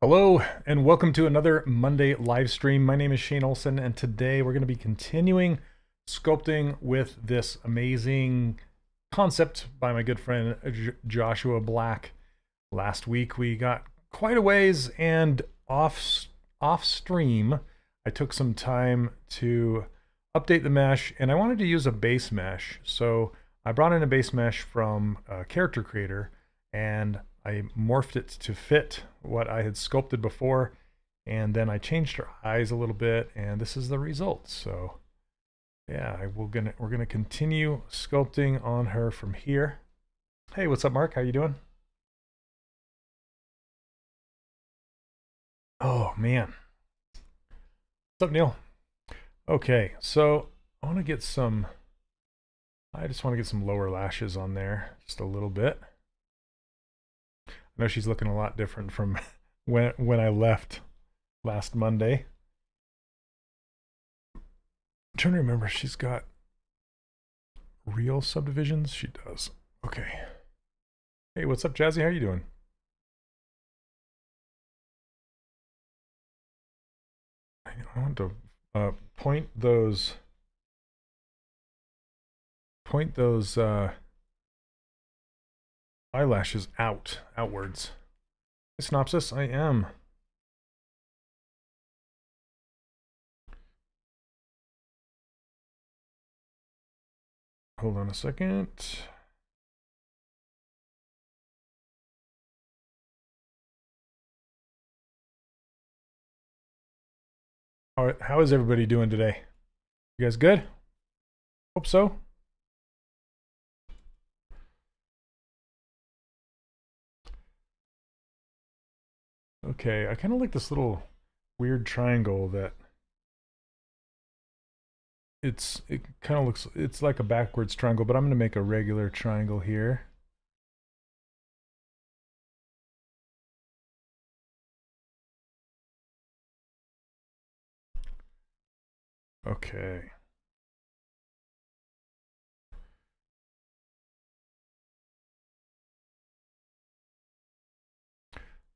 Hello and welcome to another Monday live stream. My name is Shane Olson and today we're going to be continuing sculpting with this amazing concept by my good friend Joshua Black. Last week we got quite a ways, and off stream I took some time to update the mesh, and I wanted to use a base mesh. So I brought in a base mesh from Character Creator and I morphed it to fit what I had sculpted before, and then I changed her eyes a little bit, and this is the result. So yeah, we're gonna continue sculpting on her from here. Hey, what's up, Mark? How you doing? Oh man. What's up, Neil? Okay, so I just want to get some lower lashes on there, just a little bit. I know she's looking a lot different from when I left last Monday. I'm trying to remember, she's got real subdivisions? She does. Okay. Hey, what's up, Jazzy? How you doing? I want to point those eyelashes outwards. Hey, Synopsis, I am. Hold on a second. How is everybody doing today? You guys good? Hope so. Okay, I kind of like this little weird triangle that it kind of looks, it's like a backwards triangle, but I'm going to make a regular triangle here. Okay.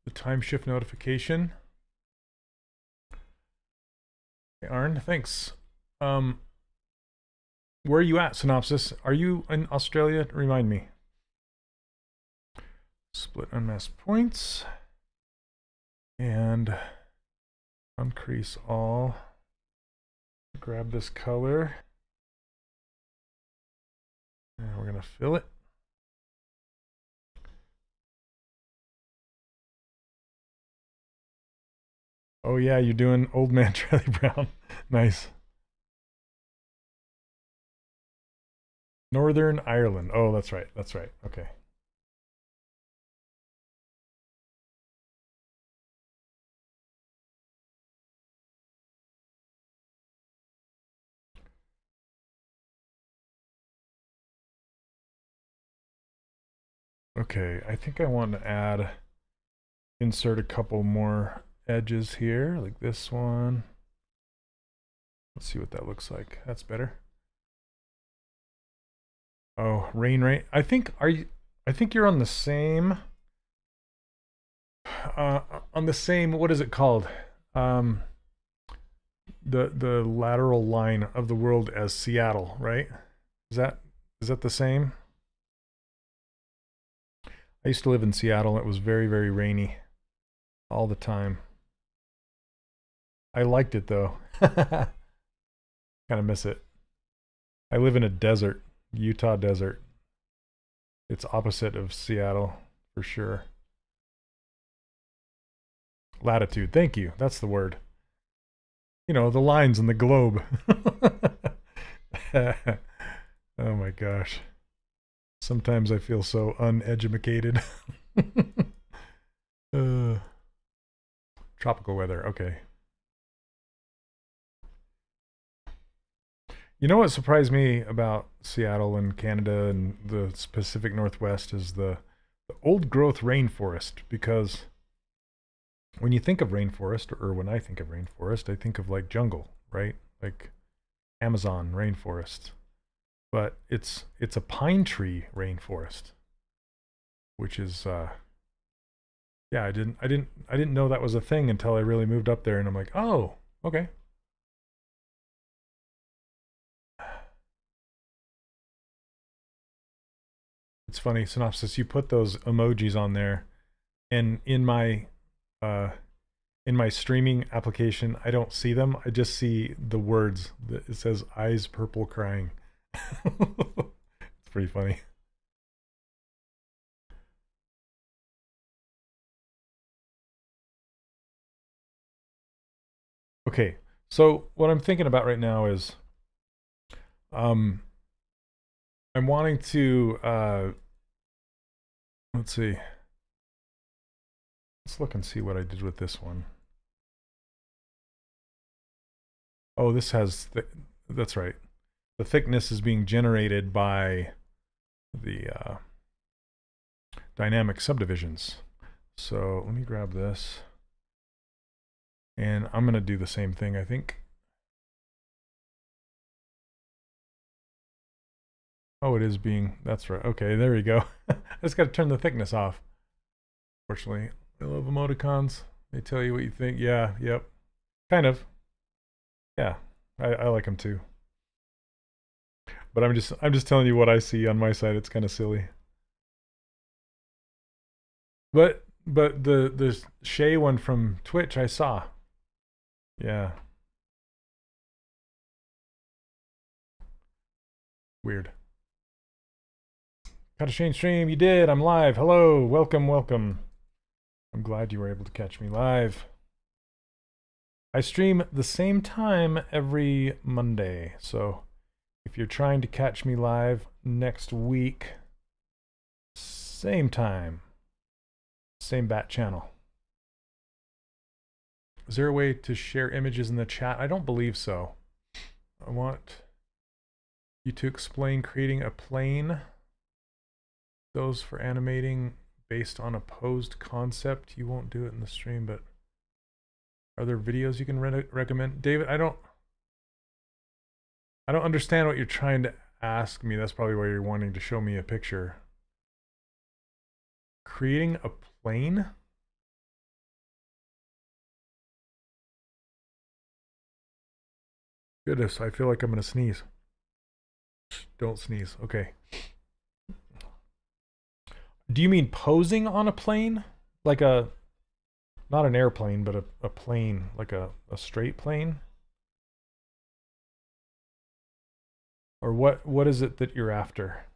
The time shift notification. Hey, Arn, thanks. Where are you at, Synopsis? Are you in Australia? Remind me. Split unmasked points. And uncrease all. Grab this color. And we're going to fill it. Oh yeah, you're doing Old Man Charlie Brown. Nice. Northern Ireland. Oh, that's right. That's right. Okay. Okay, I think I want to insert a couple more edges here, like this one. Let's see what that looks like. That's better. Oh, rain. I think you're on the same what is it called? The lateral line of the world as Seattle, right? Is that the same? I used to live in Seattle. It was very, very rainy all the time. I liked it though. Kind of miss it. I live in a desert, Utah desert. It's opposite of Seattle for sure. Latitude. Thank you. That's the word. You know, the lines in the globe. Oh my gosh. Sometimes I feel so uneducated. Tropical weather. Okay. You know what surprised me about Seattle and Canada and the Pacific Northwest is the old growth rainforest, because when you think of rainforest, or when I think of rainforest, I think of like jungle, right? Like Amazon rainforest. But it's a pine tree rainforest, which is Yeah, I didn't know that was a thing until I really moved up there, and I'm like, oh, okay. It's funny, Synopsis, you put those emojis on there, and uh in my streaming application, I don't see them. I just see the words. It says eyes purple crying. It's pretty funny. Okay, so what I'm thinking about right now is I'm wanting to let's see. Let's look and see what I did with this one. Oh, this has that's right. The thickness is being generated by the dynamic subdivisions. So let me grab this. And I'm going to do the same thing, I think. Oh, it is being, that's right. Okay, there we go. I just got to turn the thickness off. Fortunately, I love emoticons. They tell you what you think. Yeah, yep. Kind of. Yeah, I like them too. But I'm just telling you what I see on my side. It's kind of silly. But the Shay one from Twitch I saw. Yeah. Weird. Got a Shane stream. You did. I'm live. Hello. Welcome, welcome. I'm glad you were able to catch me live. I stream the same time every Monday. So if you're trying to catch me live next week, same time, same bat channel. Is there a way to share images in the chat? I don't believe so. I want you to explain creating a plane. Those for animating based on a posed concept. You won't do it in the stream, but are there videos you can recommend? David, I don't understand what you're trying to ask me. That's probably why you're wanting to show me a picture. Creating a plane? Goodness, I feel like I'm going to sneeze. Don't sneeze. Okay. Do you mean posing on a plane? Like a, not an airplane, but a plane, like a straight plane? Or what is it that you're after?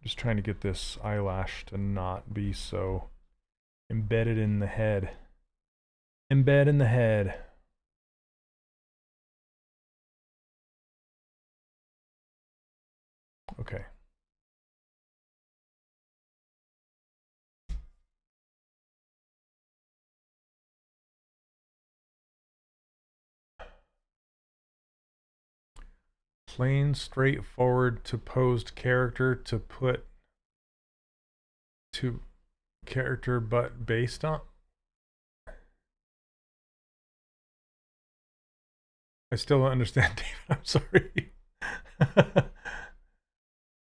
Just trying to get this eyelash to not be so embedded in the head. Embed in the head. Okay. Plain, straightforward to posed character to put to character but based on. I still don't understand, David. I'm sorry.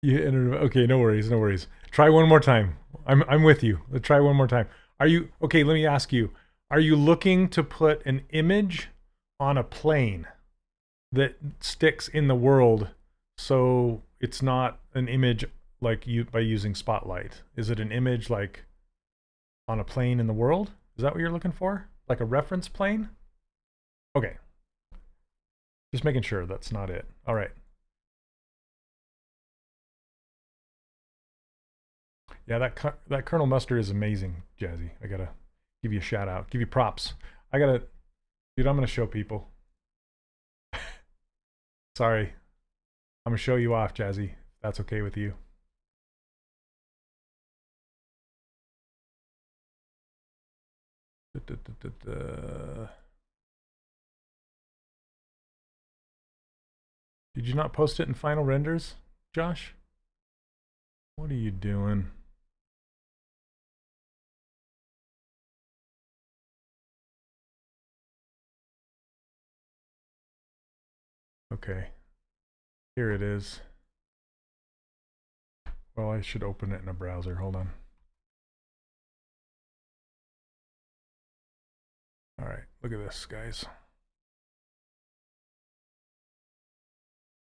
Okay, no worries, no worries. Try one more time. I'm with you. Let's try one more time. Are you okay? Let me ask you. Are you looking to put an image on a plane that sticks in the world, so it's not an image like you by using Spotlight? Is it an image like on a plane in the world? Is that what you're looking for? Like a reference plane? Okay. Just making sure that's not it. All right. Yeah, that Colonel Mustard is amazing, Jazzy. I gotta give you a shout out, give you props. Dude, I'm gonna show people. Sorry, I'm gonna show you off, Jazzy. If that's okay with you. Did you not post it in final renders, Josh? What are you doing? Okay, here it is. Well, I should open it in a browser. Hold on. All right, look at this, guys.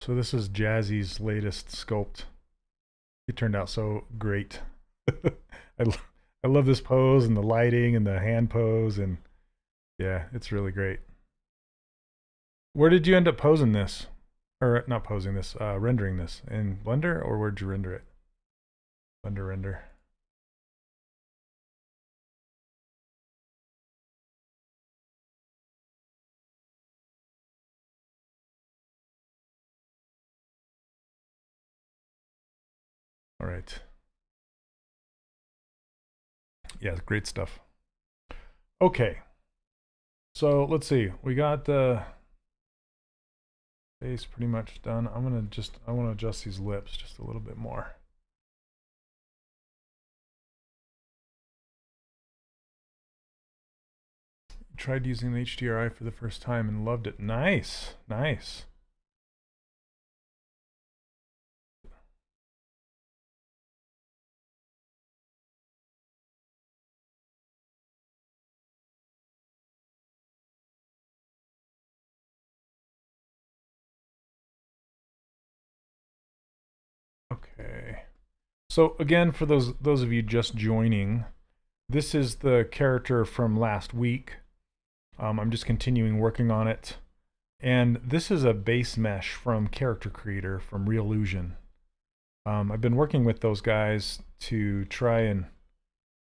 So this is Jazzy's latest sculpt. It turned out so great. I love this pose and the lighting and the hand pose, and yeah, it's really great. Where did you end up posing this? Or not posing this, rendering this? In Blender, or where'd you render it? Blender render. All right. Yeah, great stuff. Okay. So let's see. We got the face pretty much done. I want to adjust these lips just a little bit more. Tried using the HDRI for the first time and loved it. Nice. Nice. Okay. So again, for those of you just joining, this is the character from last week. I'm just continuing working on it. And this is a base mesh from Character Creator from Reallusion. I've been working with those guys to try and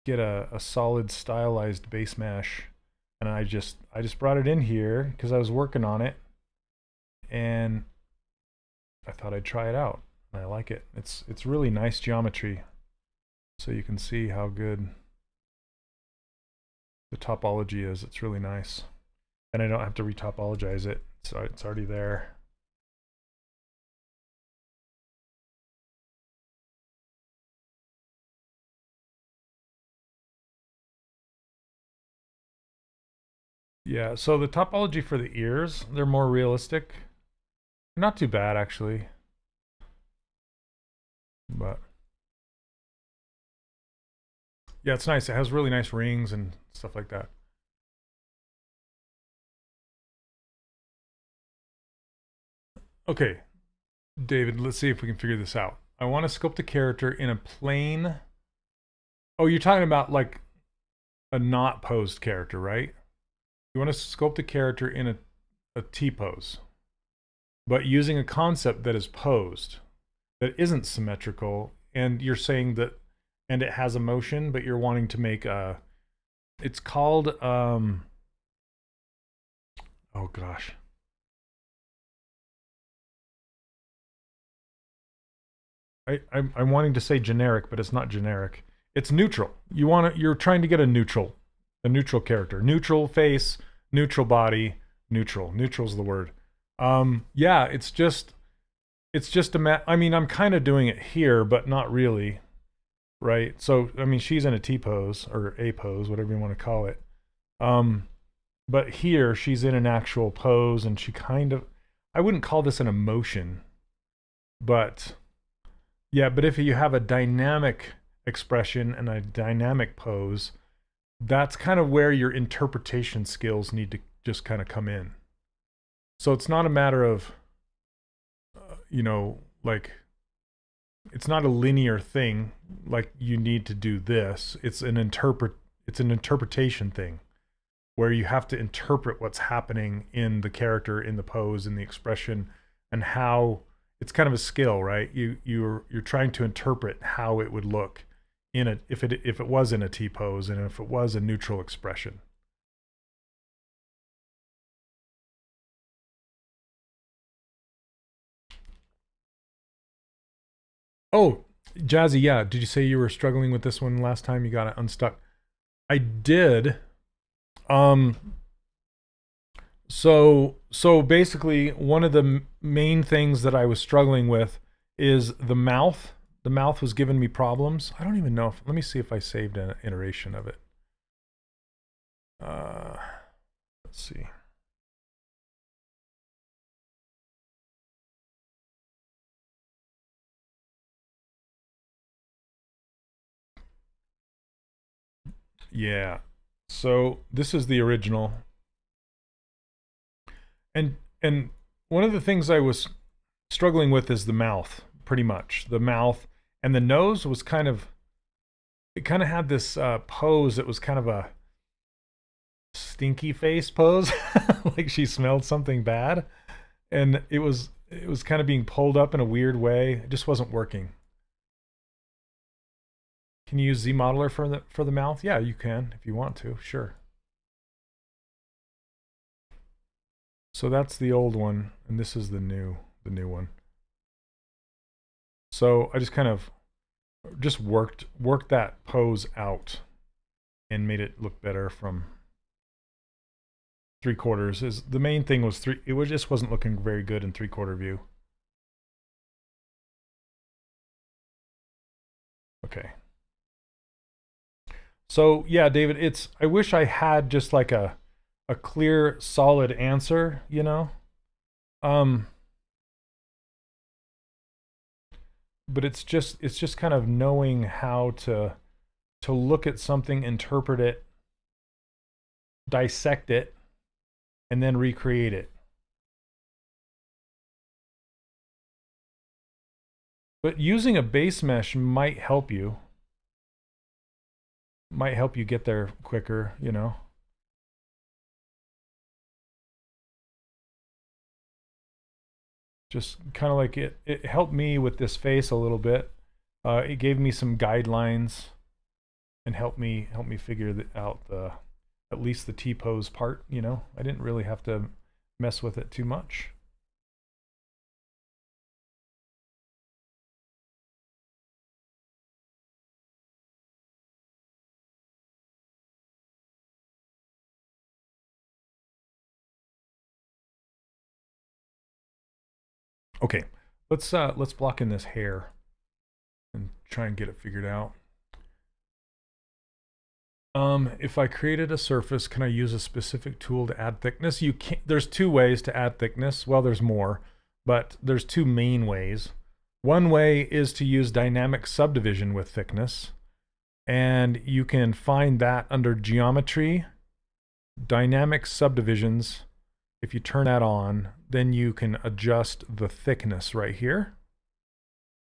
get a solid stylized base mesh. And I just brought it in here because I was working on it. And I thought I'd try it out. And I like it. It's really nice geometry. So you can see how good the topology is. It's really nice. And I don't have to retopologize it. So it's already there. Yeah, so the topology for the ears, they're more realistic. Not too bad, actually. But yeah, it's nice. It has really nice rings and stuff like that. Okay, David, let's see if we can figure this out. I want to sculpt a character in a plane. Oh, you're talking about like a not posed character, right? You want to sculpt a character in a T-pose, but using a concept that is posed, that isn't symmetrical, and you're saying that, and it has a motion, but you're wanting to make a, it's called, oh gosh. I'm wanting to say generic, but it's not generic. It's neutral. You're trying to get a neutral character, neutral face, neutral body, neutral. Neutral's the word. Yeah, it's just I mean, I'm kind of doing it here, but not really, right? So, I mean, she's in a T-pose or A pose, whatever you want to call it. But here she's in an actual pose, and she kind of, I wouldn't call this an emotion, but yeah, but if you have a dynamic expression and a dynamic pose, that's kind of where your interpretation skills need to just kind of come in. So it's not a matter of, you know, like, it's not a linear thing, like you need to do this. It's an interpretation thing where you have to interpret what's happening in the character, in the pose, in the expression, and how it's kind of a skill, right? You're trying to interpret how it would look in a, if it was in a T pose and if it was a neutral expression. Oh, Jazzy, yeah. Did you say you were struggling with this one last time you got it unstuck? I did. So basically, one of the main things that I was struggling with is the mouth. The mouth was giving me problems. I don't even know if, let me see if I saved an iteration of it. Let's see. Yeah. So this is the original. And one of the things I was struggling with is the mouth, pretty much. The mouth and the nose was kind of, it kind of had this pose that was kind of a stinky face pose, like she smelled something bad. And it was kind of being pulled up in a weird way. It just wasn't working. Can you use ZModeler for the mouth? Yeah, you can if you want to, sure. So that's the old one, and this is the new one. So I just kind of just worked that pose out and made it look better from 3/4. Is the main thing was just wasn't looking very good in 3/4 view. Okay. So yeah, David, I wish I had just like a clear, solid answer, you know? But it's just kind of knowing how to look at something, interpret it, dissect it, and then recreate it. But using a base mesh might help you. Might help you get there quicker, you know? Just kind of like it helped me with this face a little bit. It gave me some guidelines and helped me figure out at least the T-pose part, you know? I didn't really have to mess with it too much. Okay, let's block in this hair and try and get it figured out. If I created a surface, can I use a specific tool to add thickness? You can't. There's two ways to add thickness. Well, there's more, but there's two main ways. One way is to use dynamic subdivision with thickness, and you can find that under geometry, dynamic subdivisions. If you turn that on, then you can adjust the thickness right here.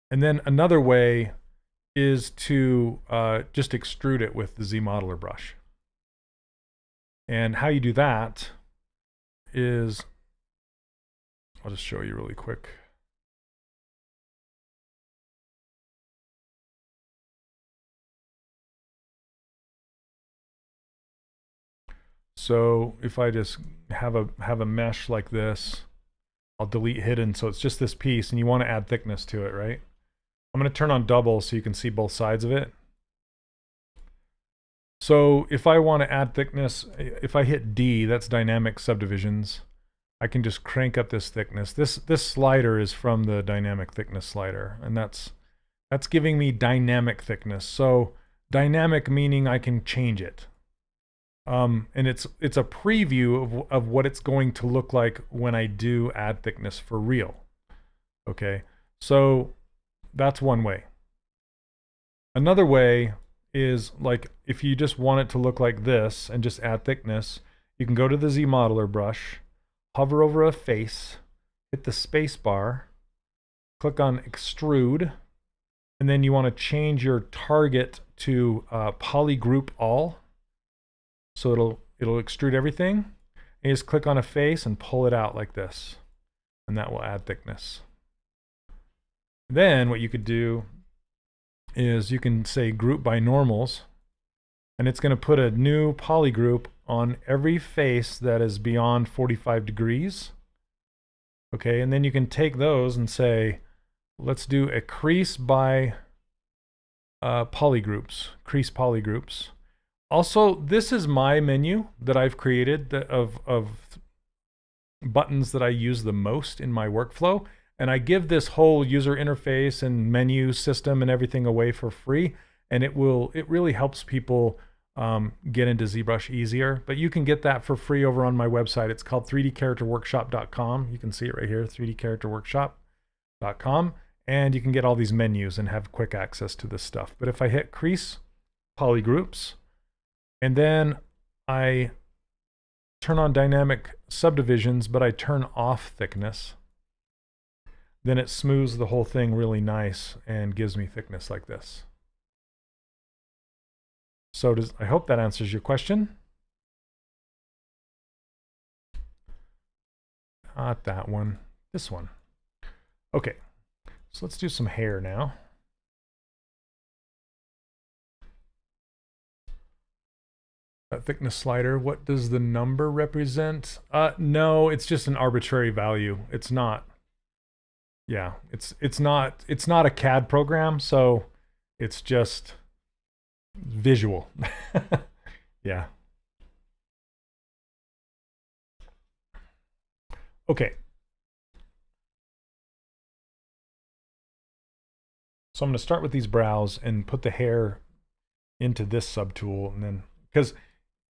And then another way is to just extrude it with the ZModeler brush. And how you do that is, I'll just show you really quick. So if I just have a mesh like this, I'll delete hidden, so it's just this piece, and you want to add thickness to it, right? I'm going to turn on double so you can see both sides of it. So if I want to add thickness, if I hit D, that's dynamic subdivisions, I can just crank up this thickness. This slider is from the dynamic thickness slider, and that's giving me dynamic thickness. So dynamic meaning I can change it. And it's a preview of what it's going to look like when I do add thickness for real. Okay, so that's one way. Another way is like if you just want it to look like this and just add thickness, you can go to the ZModeler brush, hover over a face, hit the space bar, click on extrude, and then you want to change your target to polygroup all. So it'll extrude everything. And you just click on a face and pull it out like this, and that will add thickness. Then what you could do is you can say group by normals, and it's going to put a new polygroup on every face that is beyond 45 degrees. Okay, and then you can take those and say, let's do a crease by polygroups, crease polygroups. Also, this is my menu that I've created of buttons that I use the most in my workflow. And I give this whole user interface and menu system and everything away for free. And it really helps people get into ZBrush easier. But you can get that for free over on my website. It's called 3dcharacterworkshop.com. You can see it right here, 3dcharacterworkshop.com. And you can get all these menus and have quick access to this stuff. But if I hit crease polygroups, And then I turn on dynamic subdivisions, but I turn off thickness. Then it smooths the whole thing really nice and gives me thickness like this. So I hope that answers your question. Not that one, this one. Okay, so let's do some hair now. That thickness slider, what does the number represent? No, it's just an arbitrary value. It's not. Yeah, it's not a CAD program, so it's just visual. Yeah. Okay. So I'm going to start with these brows and put the hair into this subtool, and then, because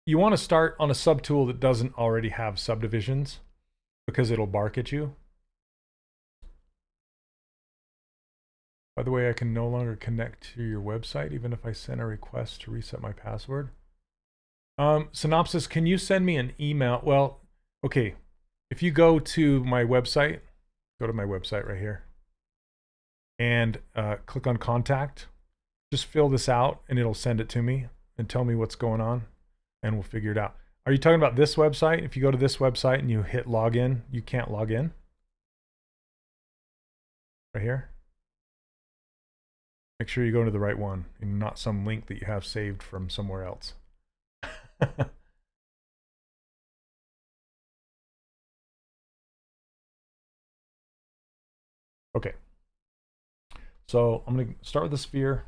you want to start on a subtool that doesn't already have subdivisions, because it'll bark at you. By the way, I can no longer connect to your website even if I send a request to reset my password. Synopsis, can you send me an email? Well, okay, if you go to my website, go to my website right here, and click on contact, just fill this out and it'll send it to me and tell me what's going on, and we'll figure it out. Are you talking about this website? If you go to this website and you hit login, you can't log in? Right here? Make sure you go to the right one and not some link that you have saved from somewhere else. Okay. So I'm going to start with the sphere,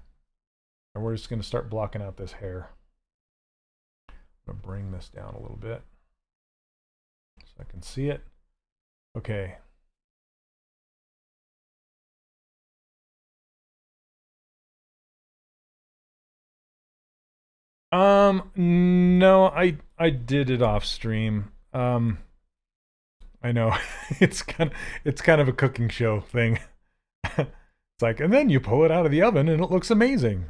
and we're just going to start blocking out this hair. I'm going to bring this down a little bit so I can see it. Okay. No, I did it off stream. I know it's kind of a cooking show thing. It's like, and then you pull it out of the oven and it looks amazing.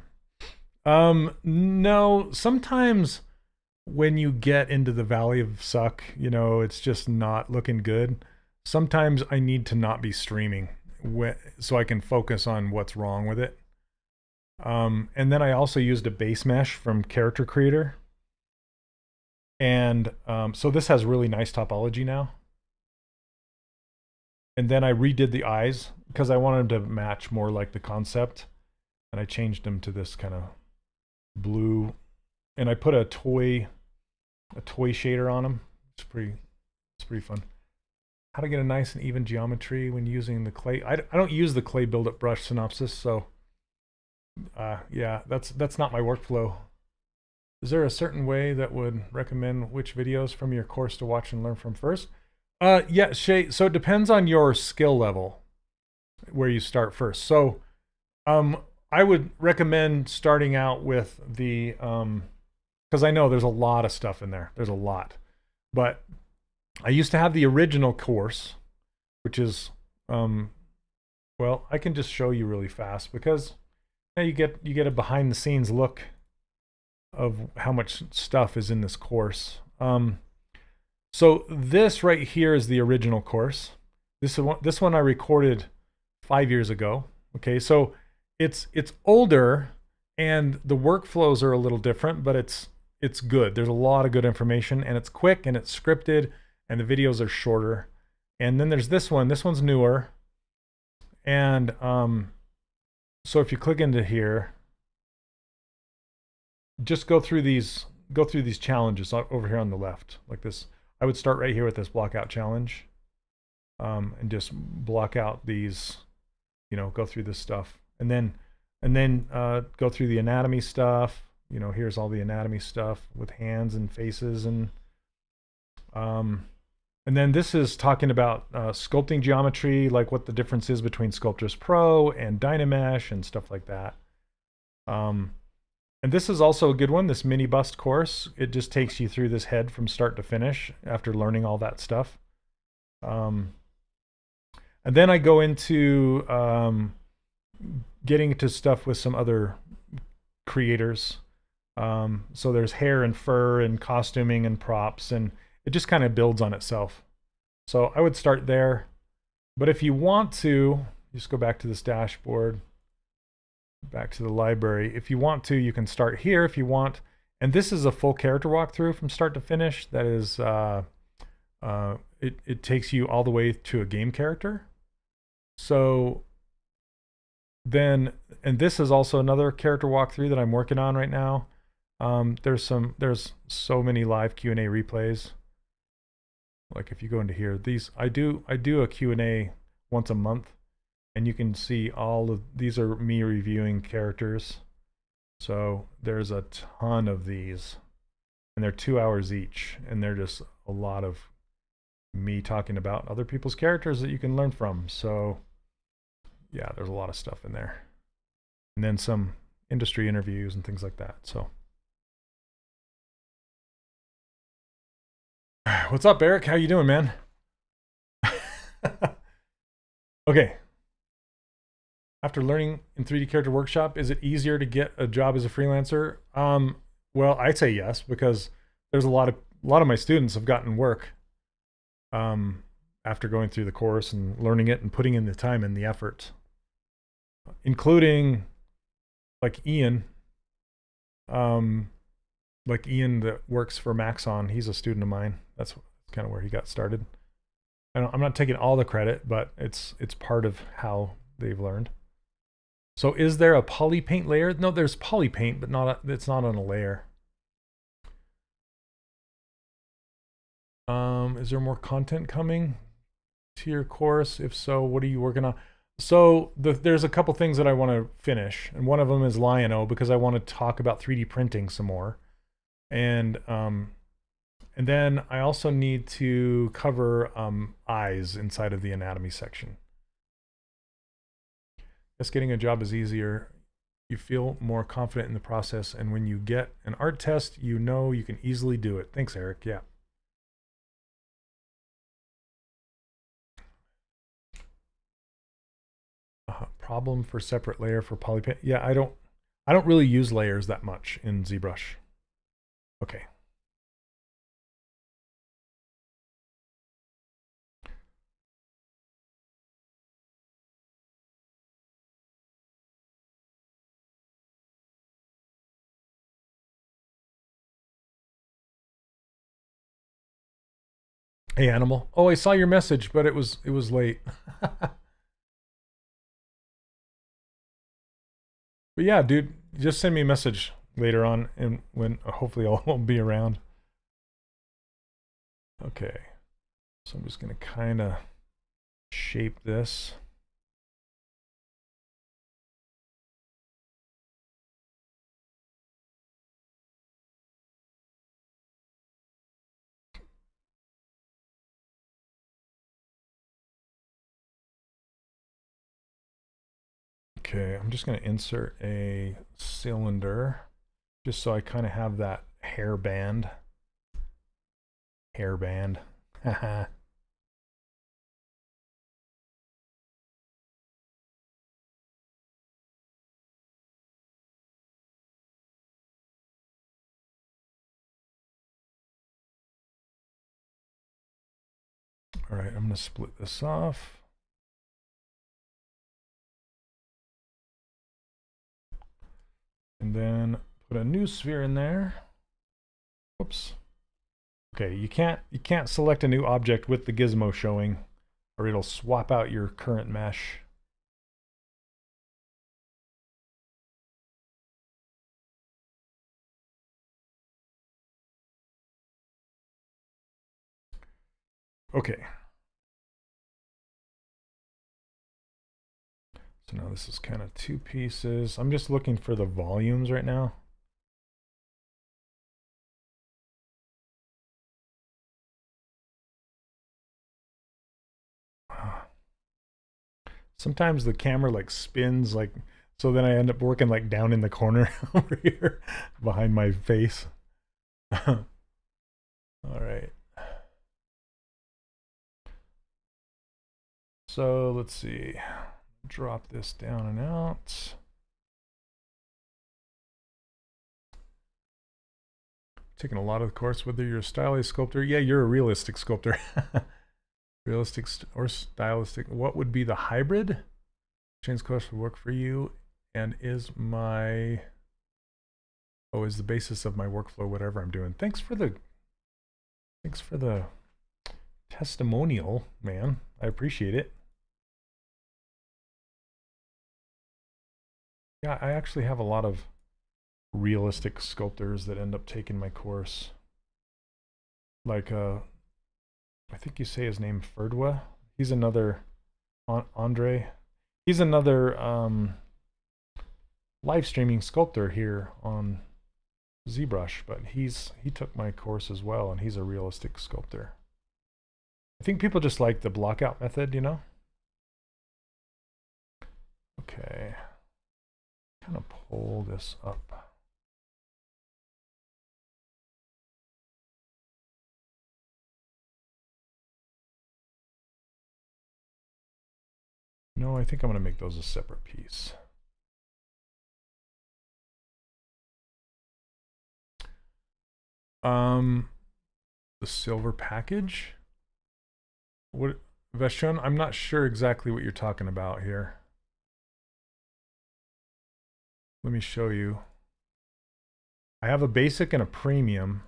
No, sometimes when you get into the valley of suck, you know, it's just not looking good. Sometimes I need to not be streaming so I can focus on what's wrong with it. And then I also used a base mesh from Character Creator. And so this has really nice topology now. And then I redid the eyes because I wanted them to match more like the concept. And I changed them to this kind of blue. And I put a toy shader on them. It's pretty fun. How to get a nice and even geometry when using the clay. I don't use the clay build-up brush synopsis, so yeah, that's not my workflow. Is there a certain way that would recommend which videos from your course to watch and learn from first? Yeah, Shay, so it depends on your skill level where you start first. So I would recommend starting out with the because I know there's a lot of stuff in there. There's a lot. But I used to have the original course, which is well, I can just show you really fast because you get a behind the scenes look of how much stuff is in this course. So this right here is the original course. This one I recorded 5 years ago. Okay, so it's older and the workflows are a little different, but it's good. There's a lot of good information and it's quick and it's scripted and the videos are shorter. And then there's this one. This one's newer. And so if you click into here, just go through these challenges over here on the left, like this. I would start right here with this block out challenge, and just block out these, you know, go through this stuff, and then go through the anatomy stuff. You know, here's all the anatomy stuff with hands and faces, and then this is talking about sculpting geometry, like what the difference is between Sculptris Pro and Dynamesh and stuff like that. And this is also a good one, this mini bust course. It just takes you through this head from start to finish after learning all that stuff. And then I go into getting to stuff with some other creators. So there's hair and fur and costuming and props, and it just kind of builds on itself. So I would start there. But if you want to, just go back to this dashboard, back to the library. If you want to, you can start here if you want. And this is a full character walkthrough from start to finish. That is, it takes you all the way to a game character. So then, and this is also another character walkthrough that I'm working on right now. There's so many live Q&A replays. Like if you go into here, these I do a Q&A once a month, and you can see all of these are me reviewing characters. So there's a ton of these, and they're 2 hours each, and they're just a lot of me talking about other people's characters that you can learn from. So yeah, there's a lot of stuff in there, and then some industry interviews and things like that. So what's up, Eric? How you doing, man? Okay. After learning in 3D Character Workshop, is it easier to get a job as a freelancer? Well, I'd say yes, because there's a lot of my students have gotten work after going through the course and learning it and putting in the time and the effort, including like Ian. Like Ian that works for Maxon, he's a student of mine. That's kind of where he got started. I'm not taking all the credit, but it's part of how they've learned. So is there a poly paint layer? No, there's poly paint, but it's not on a layer. Is there more content coming to your course? If so, what are you working on? So there's a couple things that I want to finish, and one of them is Lion-O, because I want to talk about 3D printing some more. And then I also need to cover eyes inside of the anatomy section. Just getting a job is easier. You feel more confident in the process, and when you get an art test, you know you can easily do it. Thanks, Eric. Yeah. Problem for separate layer for polypaint. Yeah, I don't really use layers that much in ZBrush. Okay. Hey, Animal. Oh, I saw your message, but it was late. But yeah, dude, just send me a message later on, and when hopefully I won't be around. Okay, so I'm just gonna kind of shape this. Okay, I'm just going to insert a cylinder just so I kind of have that hairband. Hairband. Haha. All right, I'm going to split this off. And then put a new sphere in there. Whoops. Okay, you can't select a new object with the gizmo showing, or it'll swap out your current mesh. Okay. So now this is kind of two pieces. I'm just looking for the volumes right now. Sometimes the camera like spins like, so then I end up working like down in the corner over here behind my face. All right. So let's see, drop this down and out. taken a lot of the course, whether you're a stylized sculptor. Yeah, you're a realistic sculptor. Realistic or stylistic. What would be the hybrid? Change course would work for you, and is the basis of my workflow, whatever I'm doing. Thanks for the testimonial, man. I appreciate it. Yeah, I actually have a lot of realistic sculptors that end up taking my course. Like, I think you say his name, Ferdwa. He's another, Andre. He's another live streaming sculptor here on ZBrush, but he took my course as well, and he's a realistic sculptor. I think people just like the blockout method, you know? Okay. Kind of pull this up. No, I think I'm going to make those a separate piece. The silver package? What, Veshon? I'm not sure exactly what you're talking about here. Let me show you. I have a basic and a premium.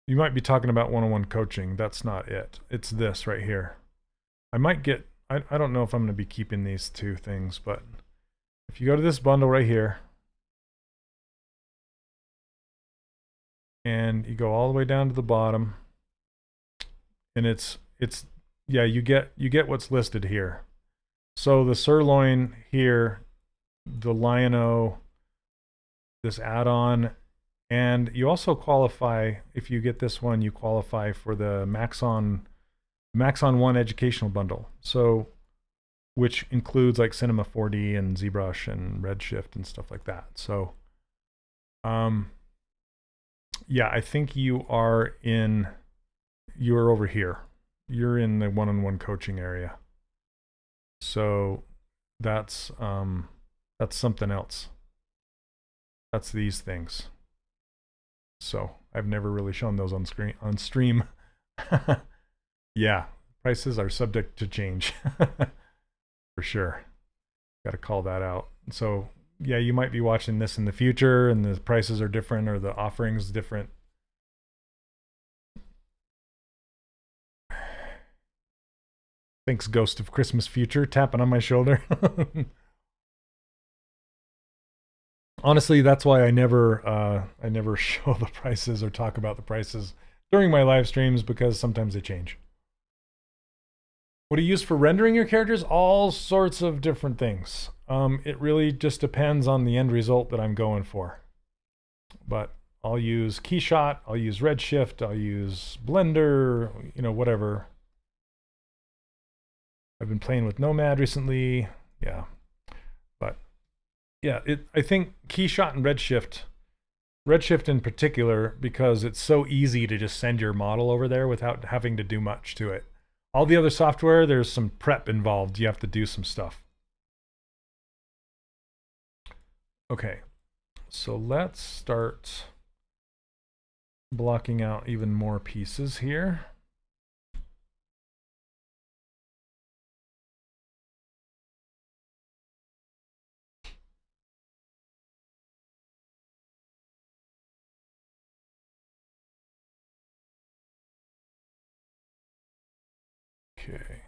You might be talking about one-on-one coaching. That's not it. It's this right here. I might get, I don't know if I'm going to be keeping these two things, but if you go to this bundle right here, and you go all the way down to the bottom, and it's yeah, you get what's listed here. So the sirloin here, the Lion-O, this add-on, and you also qualify, if you get this one, you qualify for the Maxon 1 educational bundle. So, which includes like Cinema 4D and ZBrush and Redshift and stuff like that. So, yeah, I think you're over here. You're in the one-on-one coaching area. So that's something else. That's these things. So I've never really shown those on stream. Yeah, prices are subject to change. For sure. Got to call that out. So yeah, you might be watching this in the future and the prices are different or the offerings different. Thanks, Ghost of Christmas Future, tapping on my shoulder. Honestly, that's why I never show the prices or talk about the prices during my live streams, because sometimes they change. What do you use for rendering your characters? All sorts of different things. It really just depends on the end result that I'm going for. But I'll use Keyshot, I'll use Redshift, I'll use Blender, you know, whatever. I've been playing with Nomad recently, yeah. But yeah, I think Keyshot and Redshift in particular, because it's so easy to just send your model over there without having to do much to it. All the other software, there's some prep involved. You have to do some stuff. Okay, so let's start blocking out even more pieces here. Okay.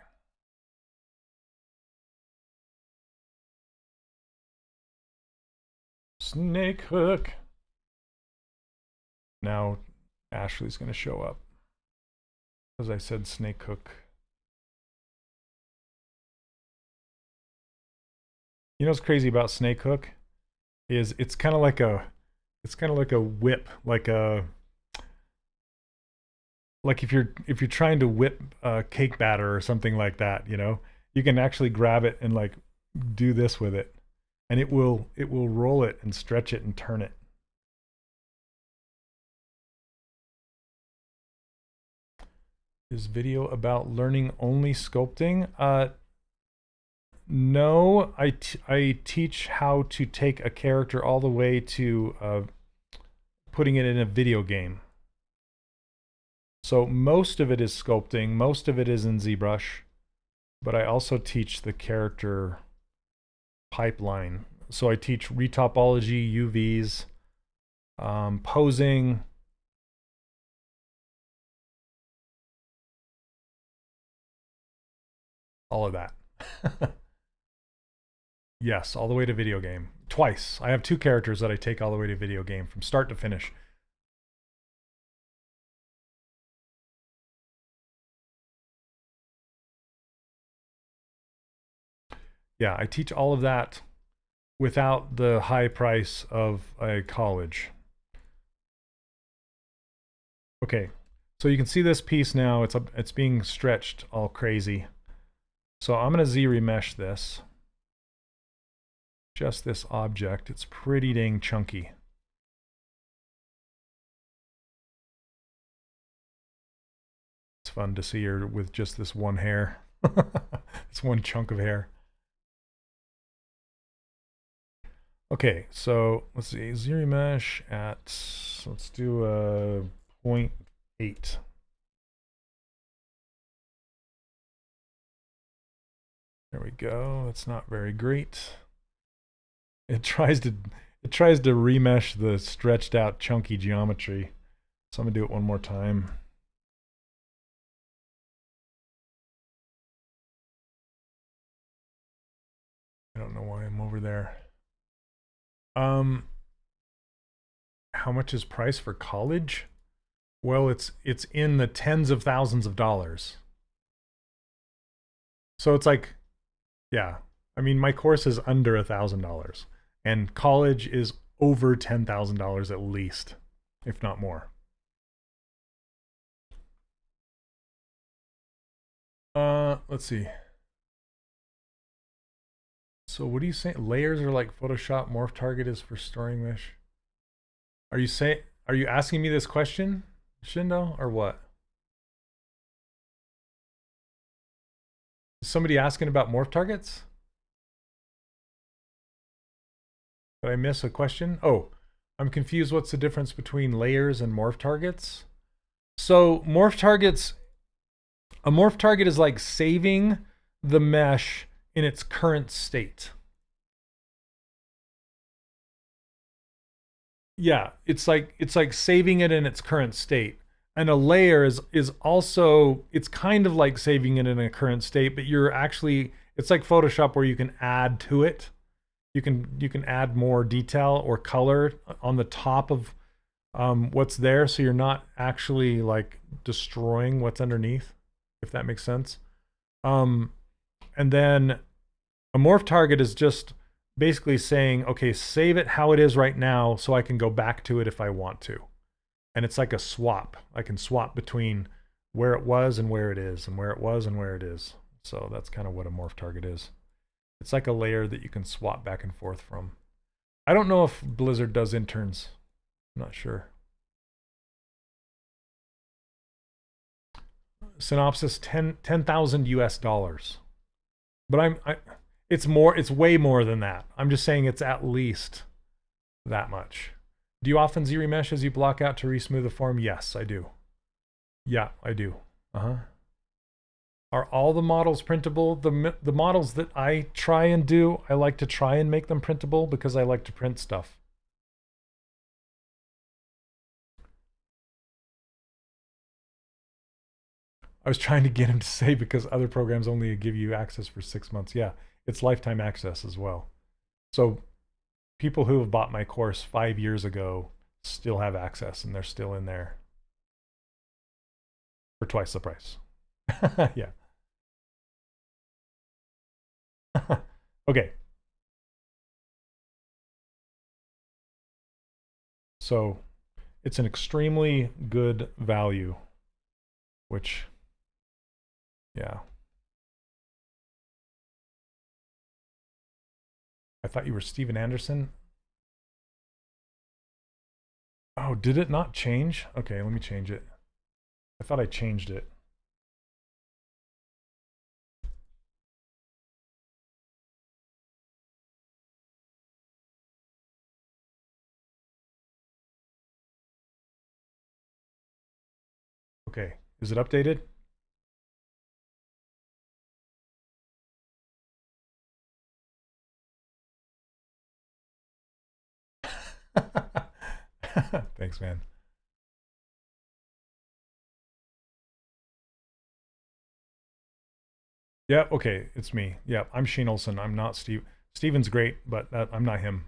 Snake hook. Now Ashley's going to show up because I said snake hook. You know what's crazy about snake hook is it's kind of like a whip, like if you're trying to whip cake batter or something like that, you know, you can actually grab it and like do this with it, and it will roll it and stretch it and turn it. Is video about learning only sculpting? No, I teach how to take a character all the way to putting it in a video game. So most of it is sculpting, most of it is in ZBrush, but I also teach the character pipeline. So I teach retopology, UVs, posing, all of that. Yes, all the way to video game. Twice. I have 2 characters that I take all the way to video game from start to finish. Yeah, I teach all of that without the high price of a college. Okay, so you can see this piece now. It's being stretched all crazy. So I'm going to Z-remesh this. Just this object. It's pretty dang chunky. It's fun to see her with just this one hair. It's one chunk of hair. Okay, so let's see, Z-remesh at, let's do a 0.8. There we go. That's not very great. It tries to remesh the stretched out chunky geometry. So I'm gonna do it one more time. I don't know why I'm over there. How much is price for college? Well, it's in the tens of thousands of dollars. So it's like, yeah. I mean, my course is under $1,000, and college is over $10,000 at least, if not more. Let's see. So what are you saying? Layers are like Photoshop, morph target is for storing mesh. Are you asking me this question, Shindo, or what? Is somebody asking about morph targets? Did I miss a question? Oh, I'm confused. What's the difference between layers and morph targets? So morph targets, a morph target is like saving the mesh in its current state. Yeah, it's like saving it in its current state. And a layer is also, it's kind of like saving it in a current state, but you're actually, it's like Photoshop where you can add to it. You can add more detail or color on the top of what's there, so you're not actually like destroying what's underneath, if that makes sense. And then a morph target is just basically saying, okay, save it how it is right now so I can go back to it if I want to. And it's like a swap. I can swap between where it was and where it is, and where it was and where it is. So that's kind of what a morph target is. It's like a layer that you can swap back and forth from. I don't know if Blizzard does interns. I'm not sure. Synopsis, 10,000 US dollars. But it's way more than that. I'm just saying it's at least that much. Do you often Z-remesh as you block out to resmooth the form? Yes, I do. Yeah, I do. Are all the models printable? The models that I try and do, I like to try and make them printable because I like to print stuff. I was trying to get him to say because other programs only give you access for 6 months. Yeah, it's lifetime access as well. So people who have bought my course 5 years ago still have access, and they're still in there for twice the price. Yeah. Okay. So it's an extremely good value, which, yeah. I thought you were Steven Anderson. Oh, did it not change? Okay, let me change it. I thought I changed it. Okay, is it updated? Thanks, man. Yeah, okay, it's me. Yeah, I'm Shane Olson. I'm not Steve. Steven's great, but I'm not him.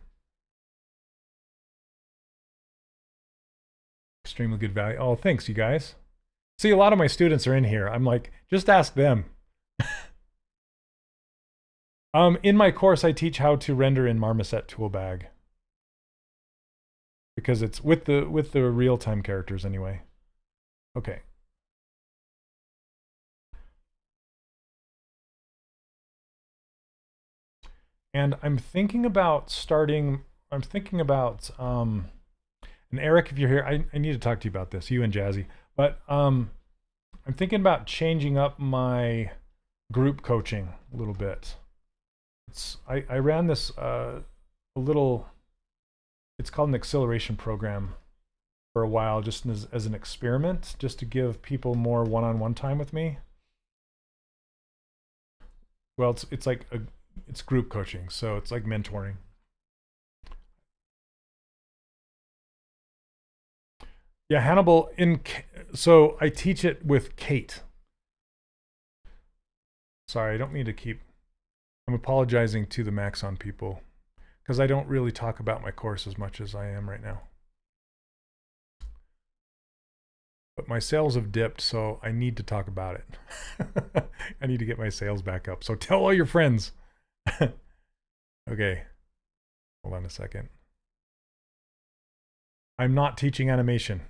Extremely good value. Oh, thanks, you guys. See, a lot of my students are in here. I'm like, just ask them. In my course, I teach how to render in Marmoset Toolbag because it's with the real-time characters anyway. Okay. And I'm thinking about starting. I'm thinking about and Eric, if you're here, I need to talk to you about this. You and Jazzy, but I'm thinking about changing up my group coaching a little bit. I ran this a little, it's called an acceleration program for a while, just as an experiment, just to give people more one-on-one time with me. Well, it's like it's group coaching, so it's like mentoring. Yeah, Hannibal, so I teach it with Kate. Sorry, I don't mean to keep, I'm apologizing to the Maxon people because I don't really talk about my course as much as I am right now. But my sales have dipped, so I need to talk about it. I need to get my sales back up. So tell all your friends. Okay, hold on a second. I'm not teaching animation.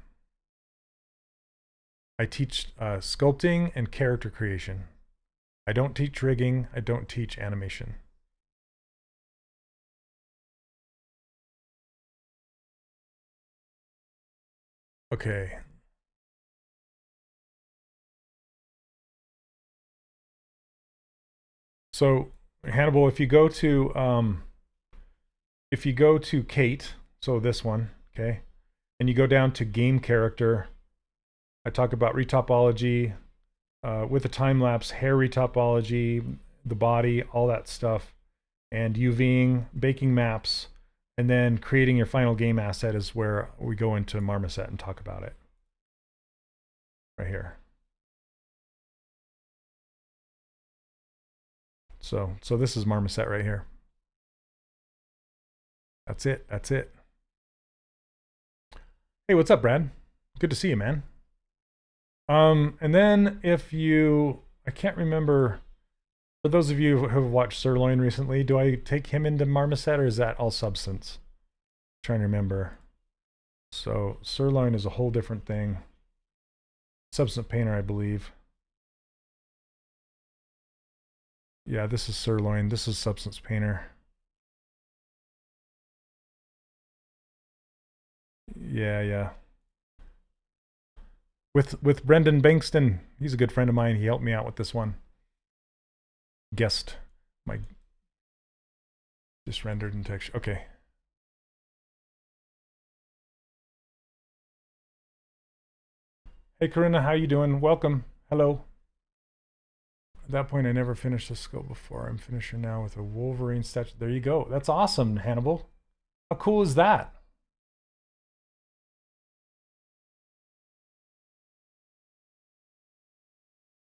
I teach sculpting and character creation. I don't teach rigging. I don't teach animation. Okay. So Hannibal, if you go to Kate, so this one, okay, and you go down to game character, I talk about retopology with a time lapse, hair retopology, the body, all that stuff, and UVing, baking maps, and then creating your final game asset is where we go into Marmoset and talk about it. Right here. So this is Marmoset right here. That's it. That's it. Hey, what's up, Brad? Good to see you, man. And then if you, I can't remember, for those of you who have watched Sirloin recently, do I take him into Marmoset or is that all Substance? I'm trying to remember. So Sirloin is a whole different thing. Substance Painter, I believe. Yeah, this is Sirloin. This is Substance Painter. Yeah. With Brendan Bankston. He's a good friend of mine. He helped me out with this one. Guest. My just rendered in texture. Okay. Hey Corinna, how you doing? Welcome. Hello. At that point, I never finished a scope before. I'm finisher now with a Wolverine statue. There you go. That's awesome, Hannibal. How cool is that?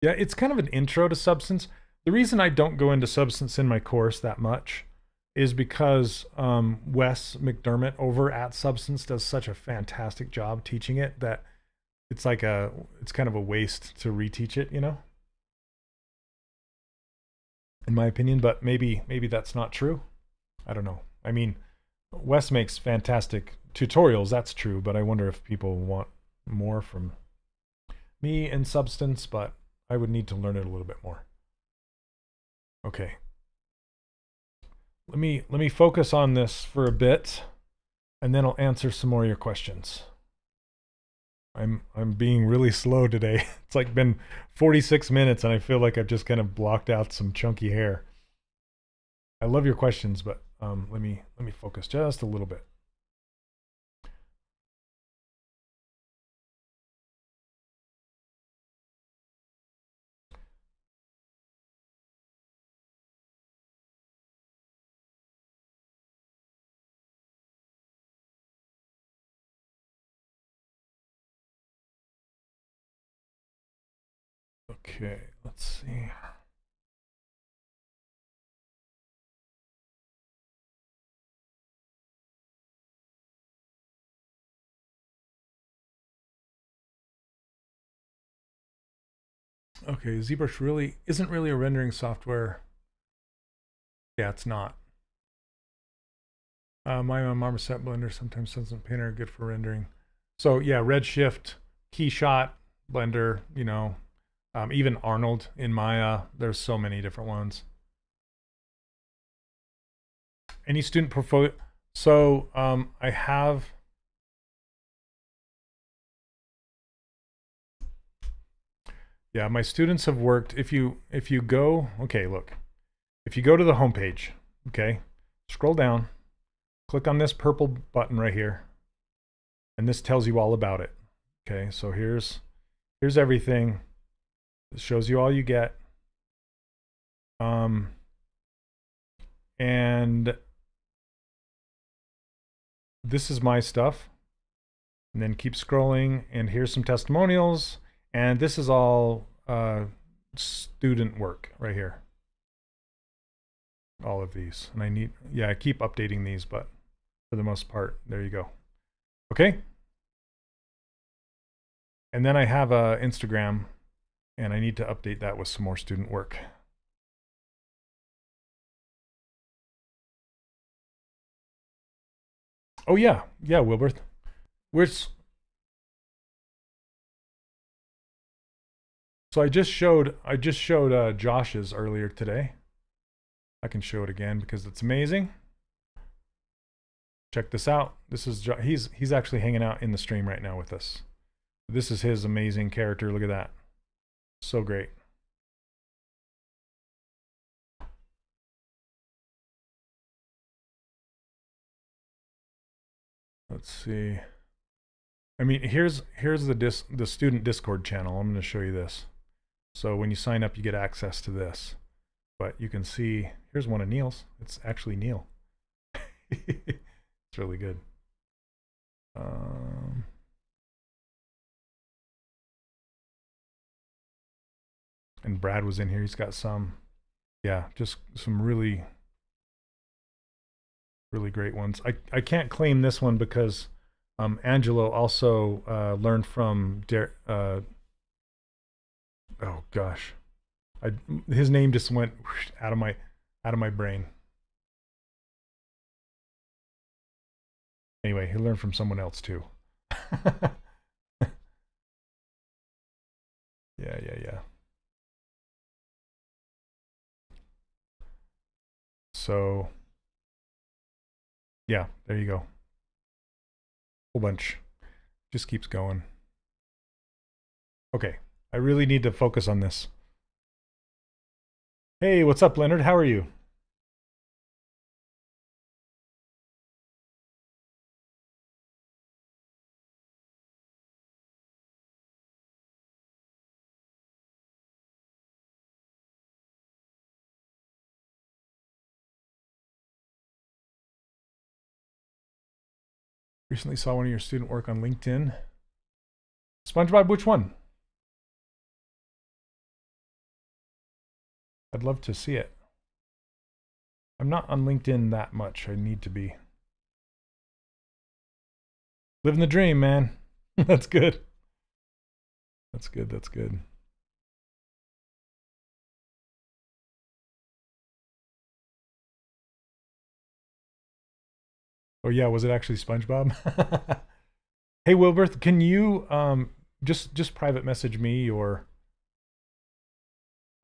Yeah, it's kind of an intro to Substance. The reason I don't go into Substance in my course that much is because Wes McDermott over at Substance does such a fantastic job teaching it that it's like it's kind of a waste to reteach it, you know? In my opinion, but maybe that's not true. I don't know. I mean, Wes makes fantastic tutorials, that's true, but I wonder if people want more from me in Substance, but I would need to learn it a little bit more. Okay. Let me focus on this for a bit, and then I'll answer some more of your questions. I'm being really slow today. It's like been 46 minutes, and I feel like I've just kind of blocked out some chunky hair. I love your questions, but let me focus just a little bit. Okay, let's see. Okay, ZBrush really isn't really a rendering software. Yeah, it's not. My Marmoset Blender sometimes Sunset Painter are good for rendering. So yeah, Redshift, Keyshot, Blender, you know, even Arnold in Maya. There's so many different ones. Any student portfolio? So I have. Yeah, my students have worked. If you go, okay, look, if you go to the home page, okay, scroll down, click on this purple button right here, and this tells you all about it. Okay, so here's everything. It shows you all you get. And this is my stuff. And then keep scrolling, and here's some testimonials, and this is all student work right here. All of these, and I keep updating these, but for the most part, there you go. Okay. And then I have a Instagram, and I need to update that with some more student work. Oh yeah, Wilbert. So I just showed Josh's earlier today. I can show it again because it's amazing. Check this out. This is he's actually hanging out in the stream right now with us. This is his amazing character. Look at that. So great. Let's see. I mean, here's the student Discord channel. I'm going to show you this. So when you sign up, you get access to this. But you can see, here's one of Neil's. It's actually Neil. It's really good. And Brad was in here. He's got some, yeah, just some really, really great ones. I can't claim this one because Angelo also learned from oh gosh, his name just went out of my brain. Anyway, he learned from someone else too. Yeah. So yeah, there you go. Whole bunch. Just keeps going. Okay, I really need to focus on this. Hey, what's up, Leonard? How are you? Recently saw one of your student work on LinkedIn. SpongeBob, which one? I'd love to see it. I'm not on LinkedIn that much. I need to be. Living the dream, man. That's good. That's good. Oh yeah, was it actually SpongeBob? Hey Wilbert, can you just private message me or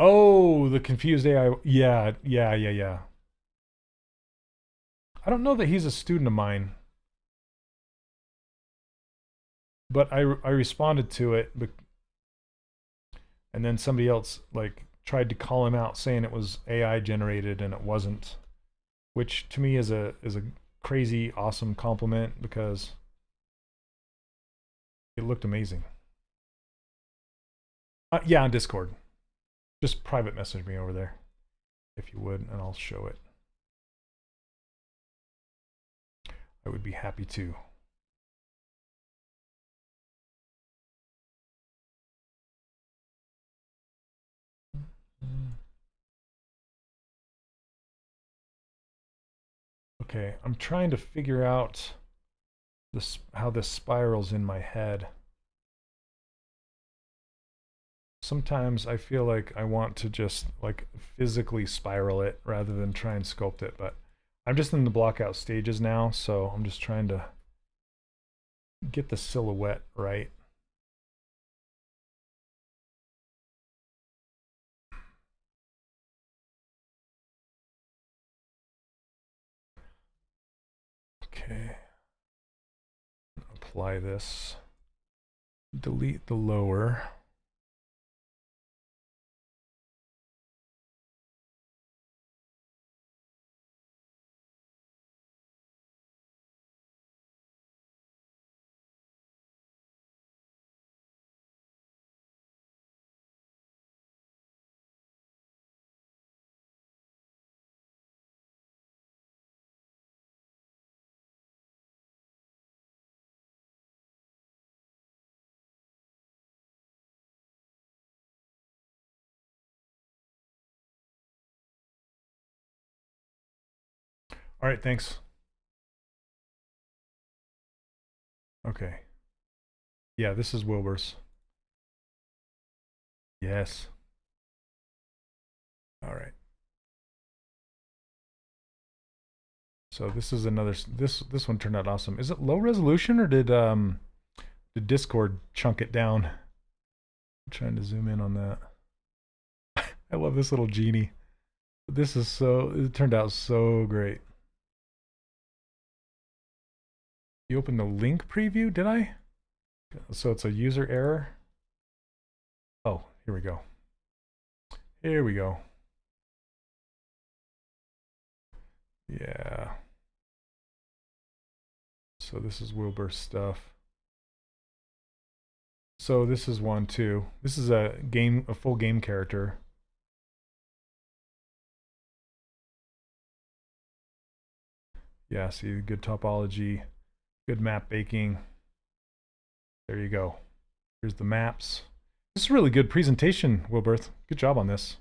oh, the confused AI. Yeah. I don't know that he's a student of mine. But I responded to it, and then somebody else like tried to call him out saying it was AI generated and it wasn't, which to me is a crazy awesome compliment because it looked amazing. Yeah, on Discord. Just private message me over there if you would, and I'll show it. I would be happy to. Okay, I'm trying to figure out this, how this spirals in my head. Sometimes I feel like I want to just like physically spiral it rather than try and sculpt it, but I'm just in the block out stages now, so I'm just trying to get the silhouette right. Okay. Apply this. Delete the lower. All right, thanks. Okay. Yeah, this is Wilbur's. Yes. All right. So this is another, this one turned out awesome. Is it low resolution or did Discord chunk it down? I'm trying to zoom in on that. I love this little genie. This is so, it turned out so great. You opened the link preview, did I? So it's a user error. Oh, here we go. Here we go. Yeah. So this is Wilbur's stuff. So this is one too. This is a full game character. Yeah, see, good topology, good map baking. There you go. Here's the maps. This is a really good presentation, Wilbert. Good job on this.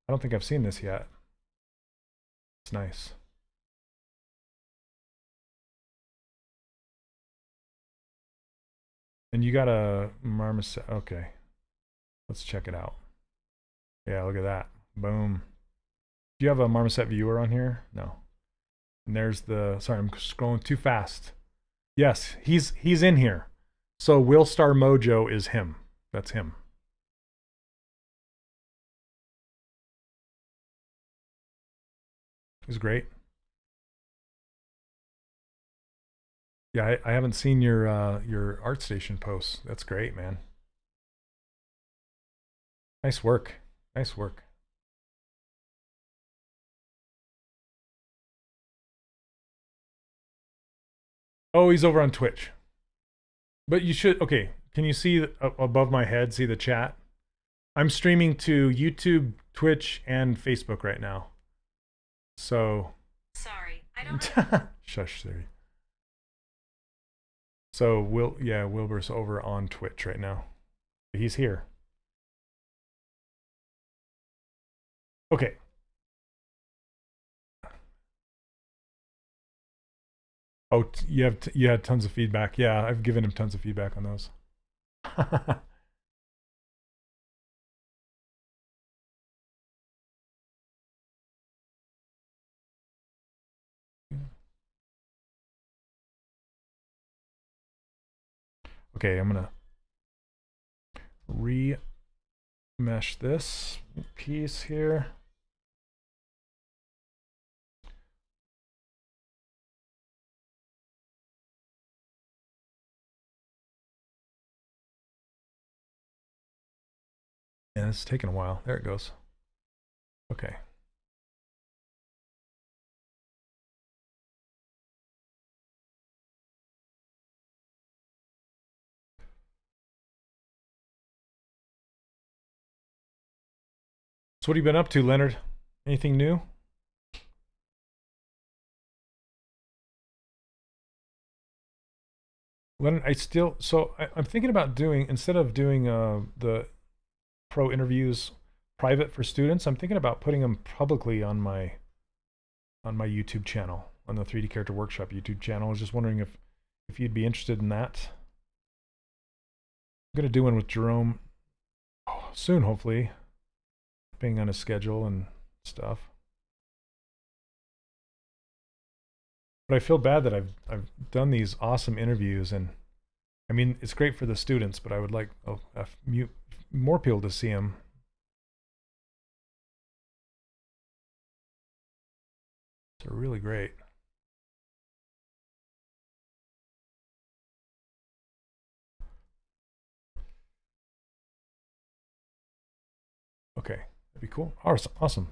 I don't think I've seen this yet. It's nice. And you got a marmoset. Okay. Let's check it out. Yeah, look at that. Boom. Do you have a marmoset viewer on here? No. And there's the, sorry, I'm scrolling too fast. Yes, he's in here. So Willstar Mojo is him. That's him. He's great. Yeah, I haven't seen your ArtStation posts. That's great, man. Nice work. Nice work. Oh, he's over on Twitch. But you should, okay, can you see above my head, see the chat? I'm streaming to YouTube, Twitch, and Facebook right now. So. Sorry, I don't. Shush, Siri. So Wilbur's over on Twitch right now. He's here. Okay. Oh, you had tons of feedback. Yeah, I've given him tons of feedback on those. Okay, I'm gonna remesh this piece here. Yeah, it's taking a while. There it goes. Okay. So what have you been up to, Leonard? Anything new? Leonard, I'm thinking about doing, instead of doing the pro interviews private for students, I'm thinking about putting them publicly on my YouTube channel. on the 3D Character Workshop YouTube channel. I was just wondering if you'd be interested in that. I'm going to do one with Jerome soon, hopefully, depending on his schedule and stuff. But I feel bad that I've done these awesome interviews, and I mean, it's great for the students, but I would like more people to see them. They're really great. Okay, that'd be cool. Awesome.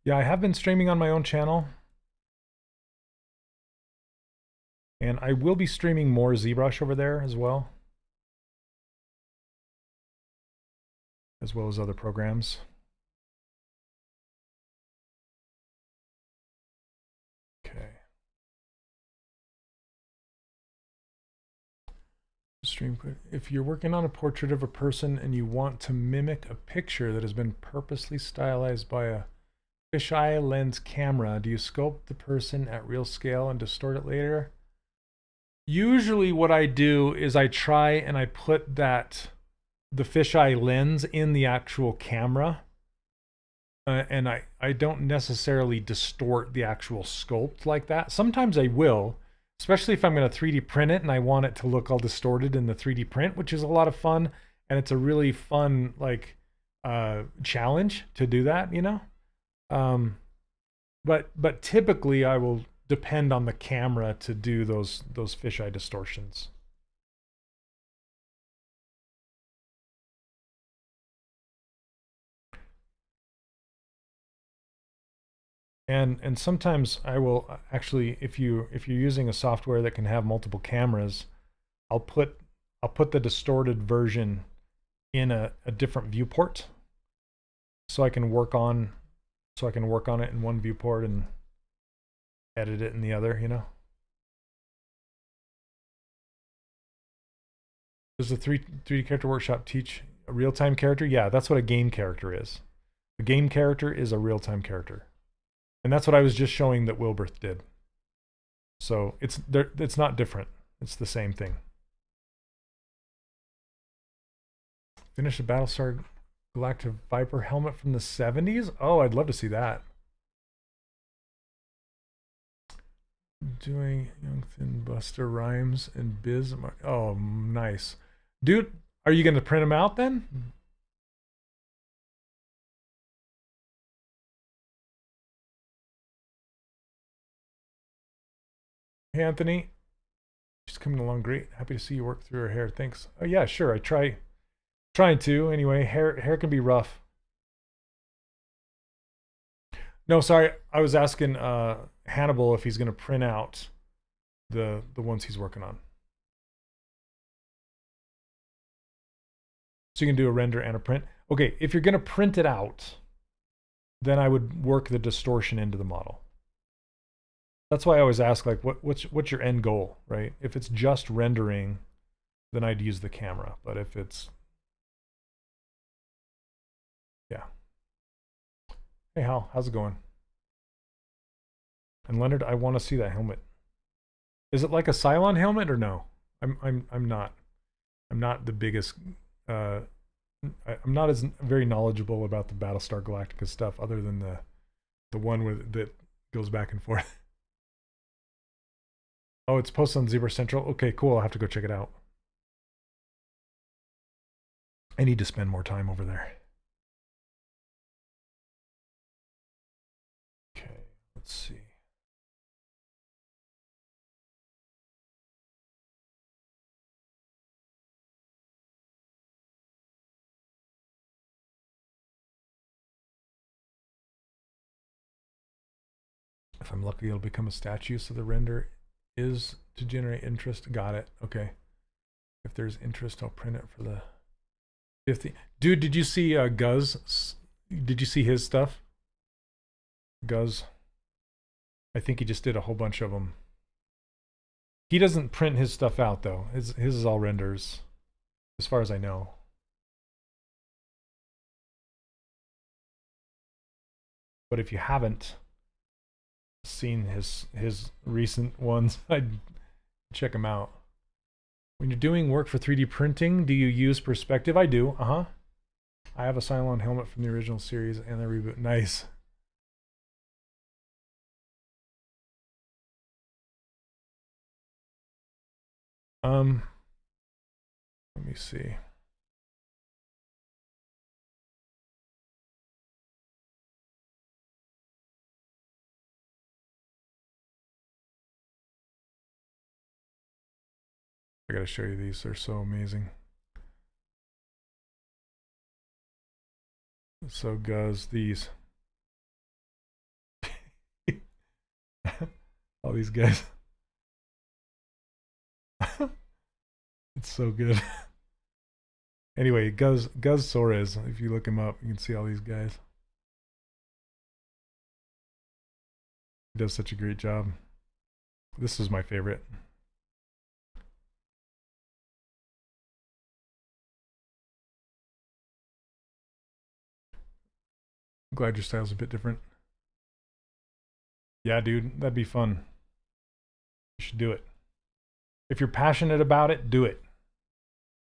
Yeah, I have been streaming on my own channel. And I will be streaming more ZBrush over there as well as other programs. Okay. Stream. If you're working on a portrait of a person and you want to mimic a picture that has been purposely stylized by a fisheye lens camera, do you sculpt the person at real scale and distort it later? Usually what I do is I try and I put the fisheye lens in the actual camera, and I don't necessarily distort the actual sculpt like that. Sometimes I will, especially if I'm going to 3D print it and I want it to look all distorted in the 3D print, which is a lot of fun, and it's a really fun like challenge to do that, you know. But typically I will depend on the camera to do those fisheye distortions. And sometimes I will actually, if you're using a software that can have multiple cameras, I'll put the distorted version in a different viewport, so I can work on it in one viewport and edit it in the other, you know. Does the 3D Character Workshop teach a real-time character? Yeah, that's what a game character is. A game character is a real-time character. And that's what I was just showing that Wilberth did. So it's not different. It's the same thing. Finish a Battlestar Galactic Viper helmet from the 70s? Oh, I'd love to see that. Doing Young Thin Buster Rhymes and Biz. Oh, nice. Dude, are you going to print them out then? Hey, Anthony. She's coming along great. Happy to see you work through her hair. Thanks. Oh, yeah, sure. Trying to. Anyway, hair can be rough. No, sorry. I was asking Hannibal if he's going to print out the ones he's working on. So you can do a render and a print. Okay, if you're going to print it out, then I would work the distortion into the model. That's why I always ask, like, what's your end goal, right? If it's just rendering, then I'd use the camera. But if it's, yeah. Hey, Hal, how's it going? And Leonard, I want to see that helmet. Is it like a Cylon helmet or no? I'm not the biggest. I'm not as very knowledgeable about the Battlestar Galactica stuff, other than the one that goes back and forth. Oh, it's posted on ZBrush Central. Okay, cool. I'll have to go check it out. I need to spend more time over there. Okay, let's see. If I'm lucky, it'll become a statue, so the render is to generate interest. Got it. Okay. If there's interest, I'll print it for the 50. Dude, did you see Guz? Did you see his stuff? Guz. I think he just did a whole bunch of them. He doesn't print his stuff out, though. His is all renders. as far as I know. But if you haven't seen his recent ones, I'd check them out. When you're doing work for 3D printing, do you use perspective? I do. I have a Cylon helmet from the original series and the reboot. Nice. Let me see. I gotta show you these. They're so amazing. So Guz, these. All these guys. It's so good. Anyway, Guz Suarez, if you look him up, you can see all these guys. He does such a great job. This is my favorite. I'm glad your style's a bit different. Yeah, dude, that'd be fun. You should do it. If you're passionate about it, do it.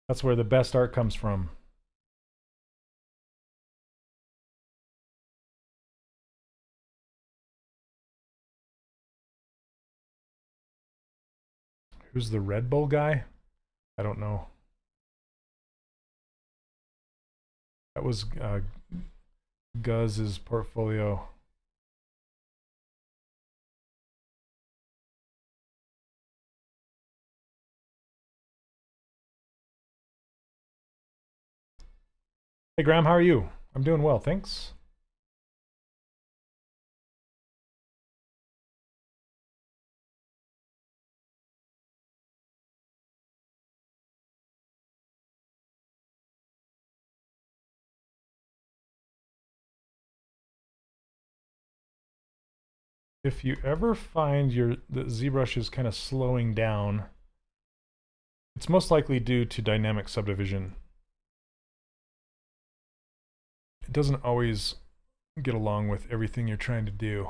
That's where the best art comes from. Who's the Red Bull guy? I don't know. That was Guz's portfolio. Hey Graham, how are you? I'm doing well, thanks. If you ever find the ZBrush is kind of slowing down, it's most likely due to dynamic subdivision. It doesn't always get along with everything you're trying to do.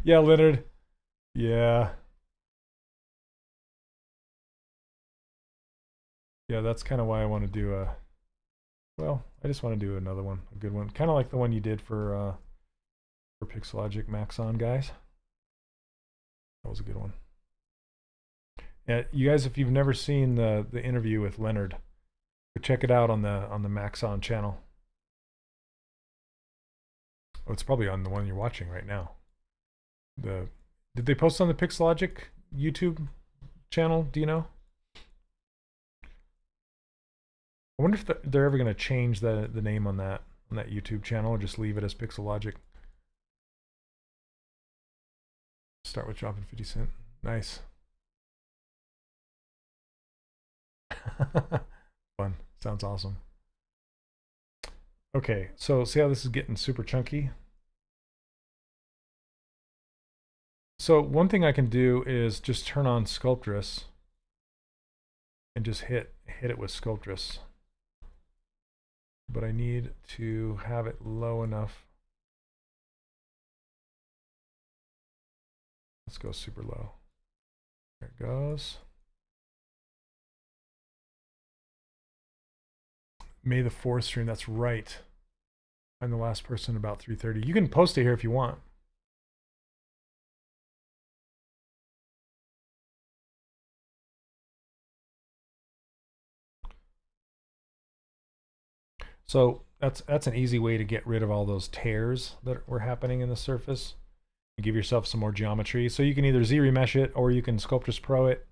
Yeah, Leonard. Yeah. Yeah, that's kind of why I want to do a... Well, I just want to do another one, a good one. Kind of like the one you did for Pixelogic Maxon, guys. That was a good one. Yeah, you guys, if you've never seen the interview with Leonard, check it out on the Maxon channel. Oh, it's probably on the one you're watching right now. Did they post on the Pixelogic YouTube channel? Do you know? I wonder if they're ever going to change the name on that YouTube channel, or just leave it as Pixelogic. Start with dropping 50 cents. Nice. Fun. Sounds awesome. Okay, so see how this is getting super chunky? So one thing I can do is just turn on sculptris and just hit it with sculptris. But I need to have it low enough. Let's go super low. There it goes. May the 4th stream, that's right. I'm the last person about 3:30. You can post it here if you want. So that's an easy way to get rid of all those tears that were happening in the surface. You give yourself some more geometry. So you can either Z-remesh it, or you can Sculptris Pro it.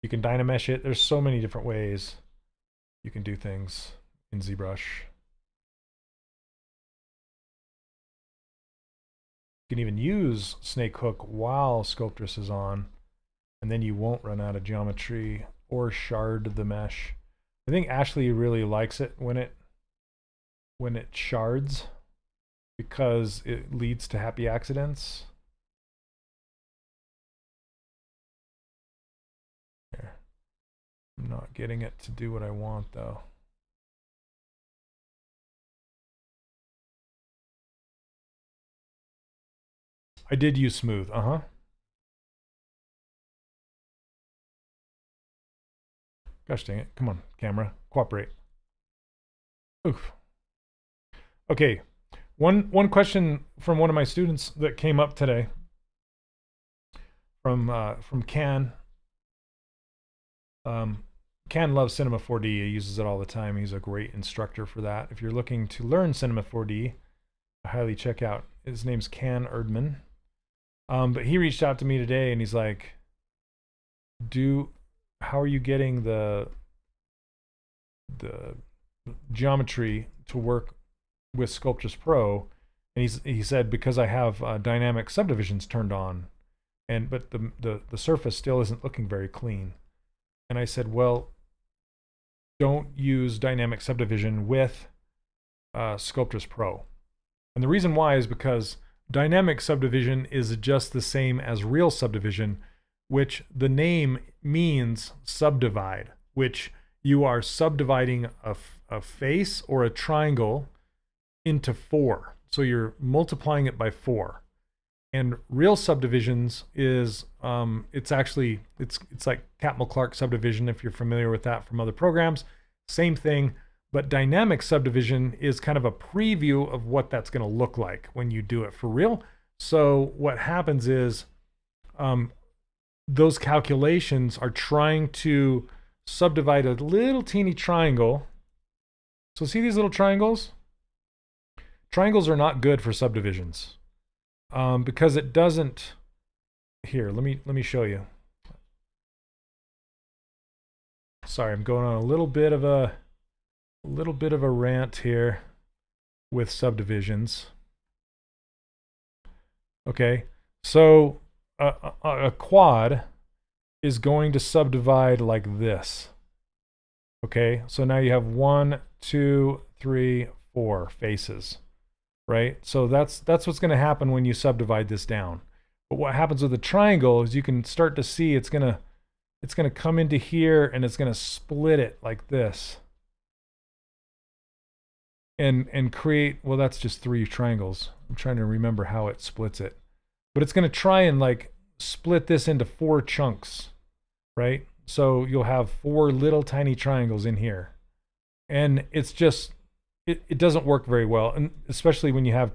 You can Dynamesh it. There's so many different ways you can do things in ZBrush. You can even use Snake Hook while Sculptris is on, and then you won't run out of geometry or shard the mesh. I think Ashley really likes it when it shards, because it leads to happy accidents. not getting it to do what I want though. I did use smooth, Gosh dang it, come on, camera, cooperate. Oof. Okay, one question from one of my students that came up today from Can. Can loves Cinema 4D. He uses it all the time. He's a great instructor for that. If you're looking to learn Cinema 4D, I highly check out. His name's Can Erdman. But he reached out to me today and he's like, how are you getting the geometry to work with Sculptris Pro? And he said, because I have dynamic subdivisions turned on, but the surface still isn't looking very clean. And I said, well, don't use dynamic subdivision with Sculptris Pro. And the reason why is because dynamic subdivision is just the same as real subdivision, which the name means subdivide, which you are subdividing a face or a triangle into 4. So you're multiplying it by 4. And real subdivisions is it's like Catmull-Clark subdivision, if you're familiar with that from other programs. Same thing, but dynamic subdivision is kind of a preview of what that's going to look like when you do it for real. So what happens is those calculations are trying to subdivide a little teeny triangle. So see these little triangles? Triangles are not good for subdivisions. Because it doesn't. Here, let me show you. Sorry, I'm going on a little bit of a rant here with subdivisions. Okay, so a quad is going to subdivide like this. Okay, so now you have 1, 2, 3, 4 faces. Right? So that's what's going to happen when you subdivide this down. But what happens with a triangle is you can start to see it's going to come into here and it's going to split it like this. And create, well, that's just 3 triangles. I'm trying to remember how it splits it. But it's going to try and like split this into 4 chunks, right? So you'll have 4 little tiny triangles in here. And it's just it doesn't work very well, and especially when you have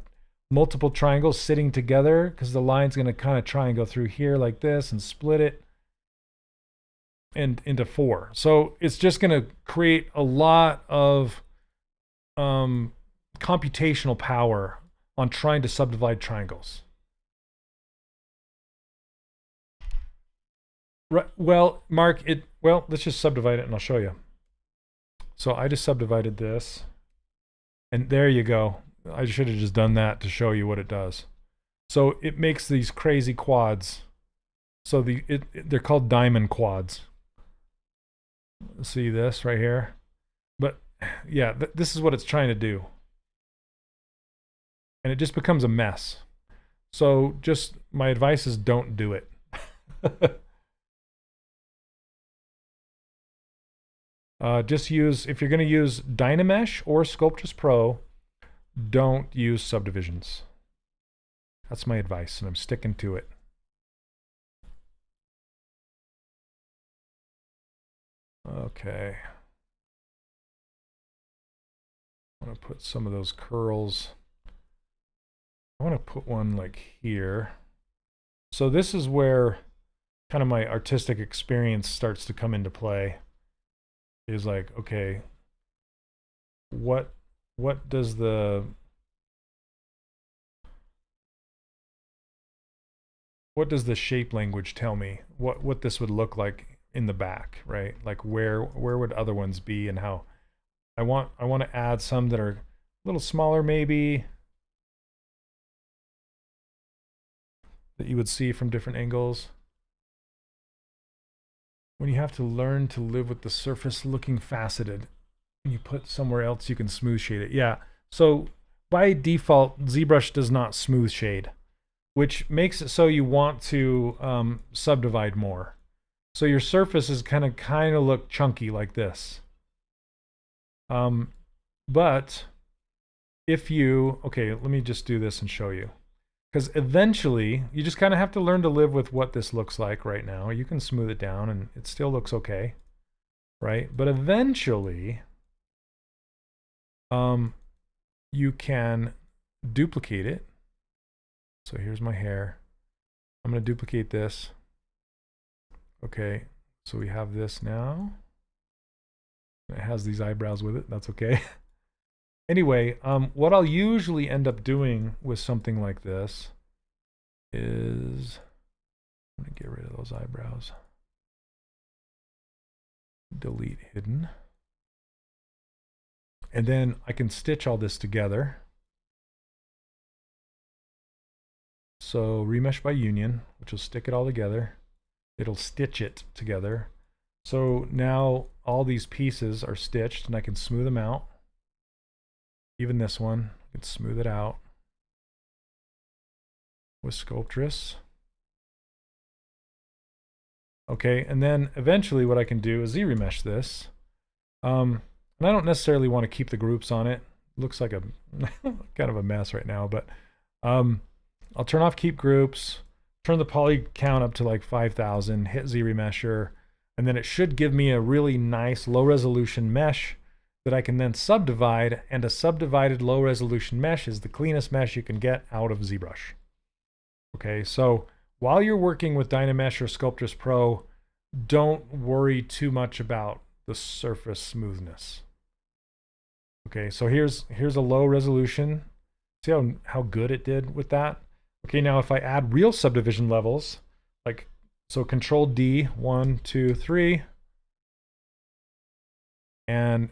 multiple triangles sitting together, because the line's going to kind of try and go through here like this and split it and into 4. So it's just going to create a lot of computational power on trying to subdivide triangles. Right. Well, Mark, let's just subdivide it and I'll show you. So I just subdivided this. And there you go. I should have just done that to show you what it does. So it makes these crazy quads. So they're called diamond quads. See this right here? But yeah, this is what it's trying to do. And it just becomes a mess. So just my advice is don't do it. Just use, if you're going to use Dynamesh or Sculptris Pro, don't use subdivisions. That's my advice, and I'm sticking to it. Okay. I want to put some of those curls. I want to put one like here. So this is where kind of my artistic experience starts to come into play. Is like, okay, what does the shape language tell me what this would look like in the back, right? Like where would other ones be, and how I want to add some that are a little smaller maybe, that you would see from different angles. When you have to learn to live with the surface looking faceted, and you put somewhere else you can smooth shade it. Yeah, so by default, ZBrush does not smooth shade, which makes it so you want to subdivide more. So your surface is kind of look chunky like this. But if you, okay, let me just do this and show you. Because eventually, you just kind of have to learn to live with what this looks like right now. You can smooth it down and it still looks okay, right? But eventually, you can duplicate it. So here's my hair. I'm going to duplicate this. Okay, so we have this now. It has these eyebrows with it. That's okay. Anyway, what I'll usually end up doing with something like this is, I'm going to get rid of those eyebrows. Delete hidden. And then I can stitch all this together. So remesh by union, which will stick it all together. It'll stitch it together. So now all these pieces are stitched and I can smooth them out. Even this one, I can smooth it out with sculptris. Okay, and then eventually what I can do is Z-remesh this. And I don't necessarily want to keep the groups on it. It looks like a kind of a mess right now, but I'll turn off keep groups, turn the poly count up to like 5,000, hit Z-remesher, and then it should give me a really nice low resolution mesh that I can then subdivide, and a subdivided low resolution mesh is the cleanest mesh you can get out of ZBrush. Okay, so while you're working with Dynamesh or Sculptris Pro, don't worry too much about the surface smoothness. Okay, so here's a low resolution. See how good it did with that? Okay, now if I add real subdivision levels, like, so Control D, 1, 2, 3, and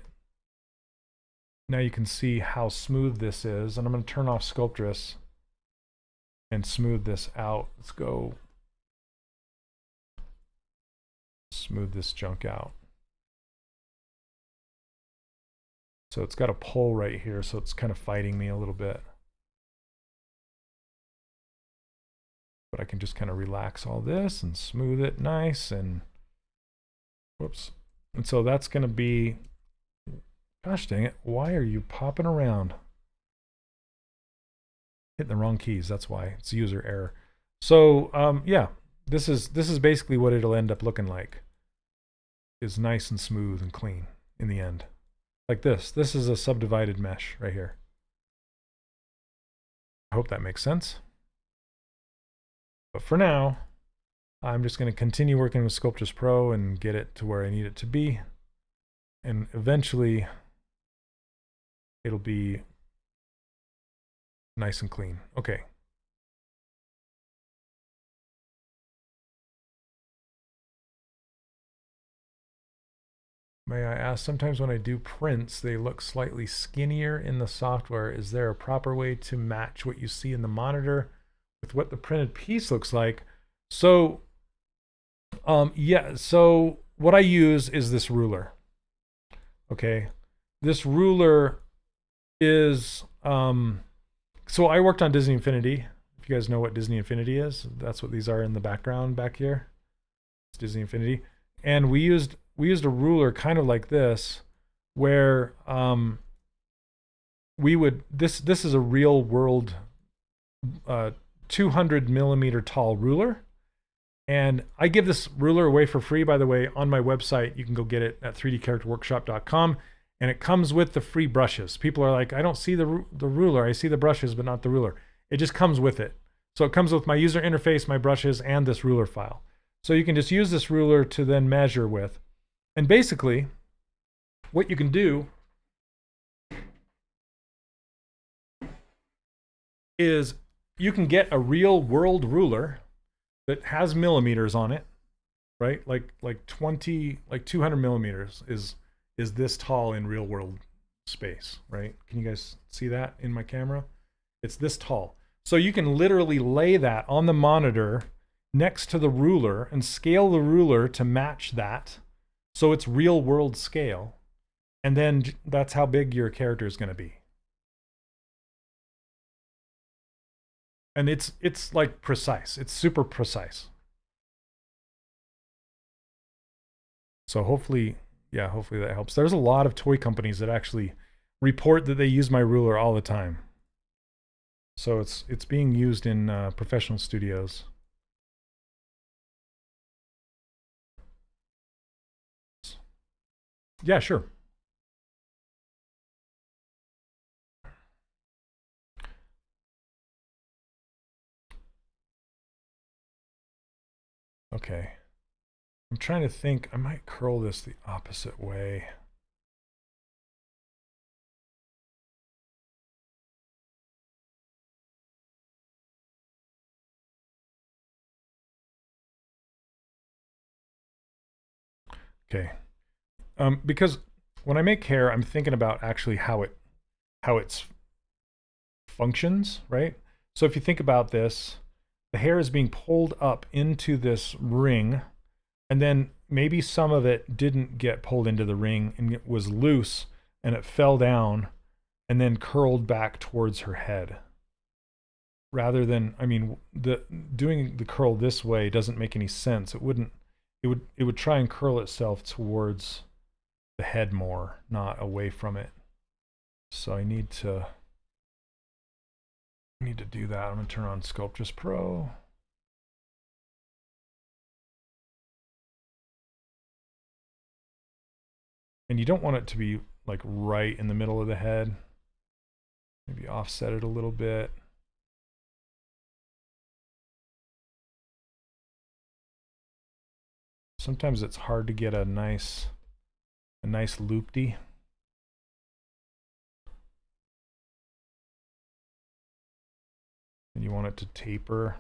now you can see how smooth this is, and I'm going to turn off Sculptris and smooth this out. Let's go smooth this junk out. So it's got a pull right here, so it's kind of fighting me a little bit. But I can just kind of relax all this and smooth it nice, and whoops. And so that's going to be, gosh dang it, why are you popping around? Hitting the wrong keys, that's why. It's user error. So yeah, this is basically what it'll end up looking like. It's nice and smooth and clean in the end. Like this. This is a subdivided mesh right here. I hope that makes sense. But for now, I'm just going to continue working with Sculptris Pro and get it to where I need it to be. And eventually, it'll be nice and clean. Okay. May I ask, sometimes when I do prints, they look slightly skinnier in the software. Is there a proper way to match what you see in the monitor with what the printed piece looks like? So, yeah, so what I use is this ruler. Okay, this ruler is, so I worked on Disney Infinity. If you guys know what Disney Infinity is, that's what these are in the background back here. It's Disney Infinity. And we used a ruler kind of like this, where we would, this is a real world 200 millimeter tall ruler. And I give this ruler away for free, by the way, on my website. You can go get it at 3dcharacterworkshop.com, and it comes with the free brushes. People are like, I don't see the ruler. I see the brushes, but not the ruler. It just comes with it. So it comes with my user interface, my brushes, and this ruler file. So you can just use this ruler to then measure with. And basically, what you can do is you can get a real world ruler that has millimeters on it, right? Like 200 millimeters is this tall in real world space, right? Can you guys see that in my camera? It's this tall. So you can literally lay that on the monitor next to the ruler and scale the ruler to match that. So it's real world scale. And then that's how big your character is going to be. And it's like precise. It's super precise. So hopefully, yeah, hopefully that helps. There's a lot of toy companies that actually report that they use my ruler all the time. So it's being used in professional studios. Yeah, sure. Okay. I'm trying to think. I might curl this the opposite way. Okay. Because when I make hair, I'm thinking about actually how it's functions, right? So if you think about this, the hair is being pulled up into this ring, and then maybe some of it didn't get pulled into the ring and it was loose and it fell down and then curled back towards her head. Rather than, I mean, doing the curl this way doesn't make any sense. It would try and curl itself towards the head more, not away from it. So I need to do that. I'm going to turn on Sculptris Pro. And you don't want it to be like right in the middle of the head. Maybe offset it a little bit. Sometimes it's hard to get a nice loopty. And you want it to taper.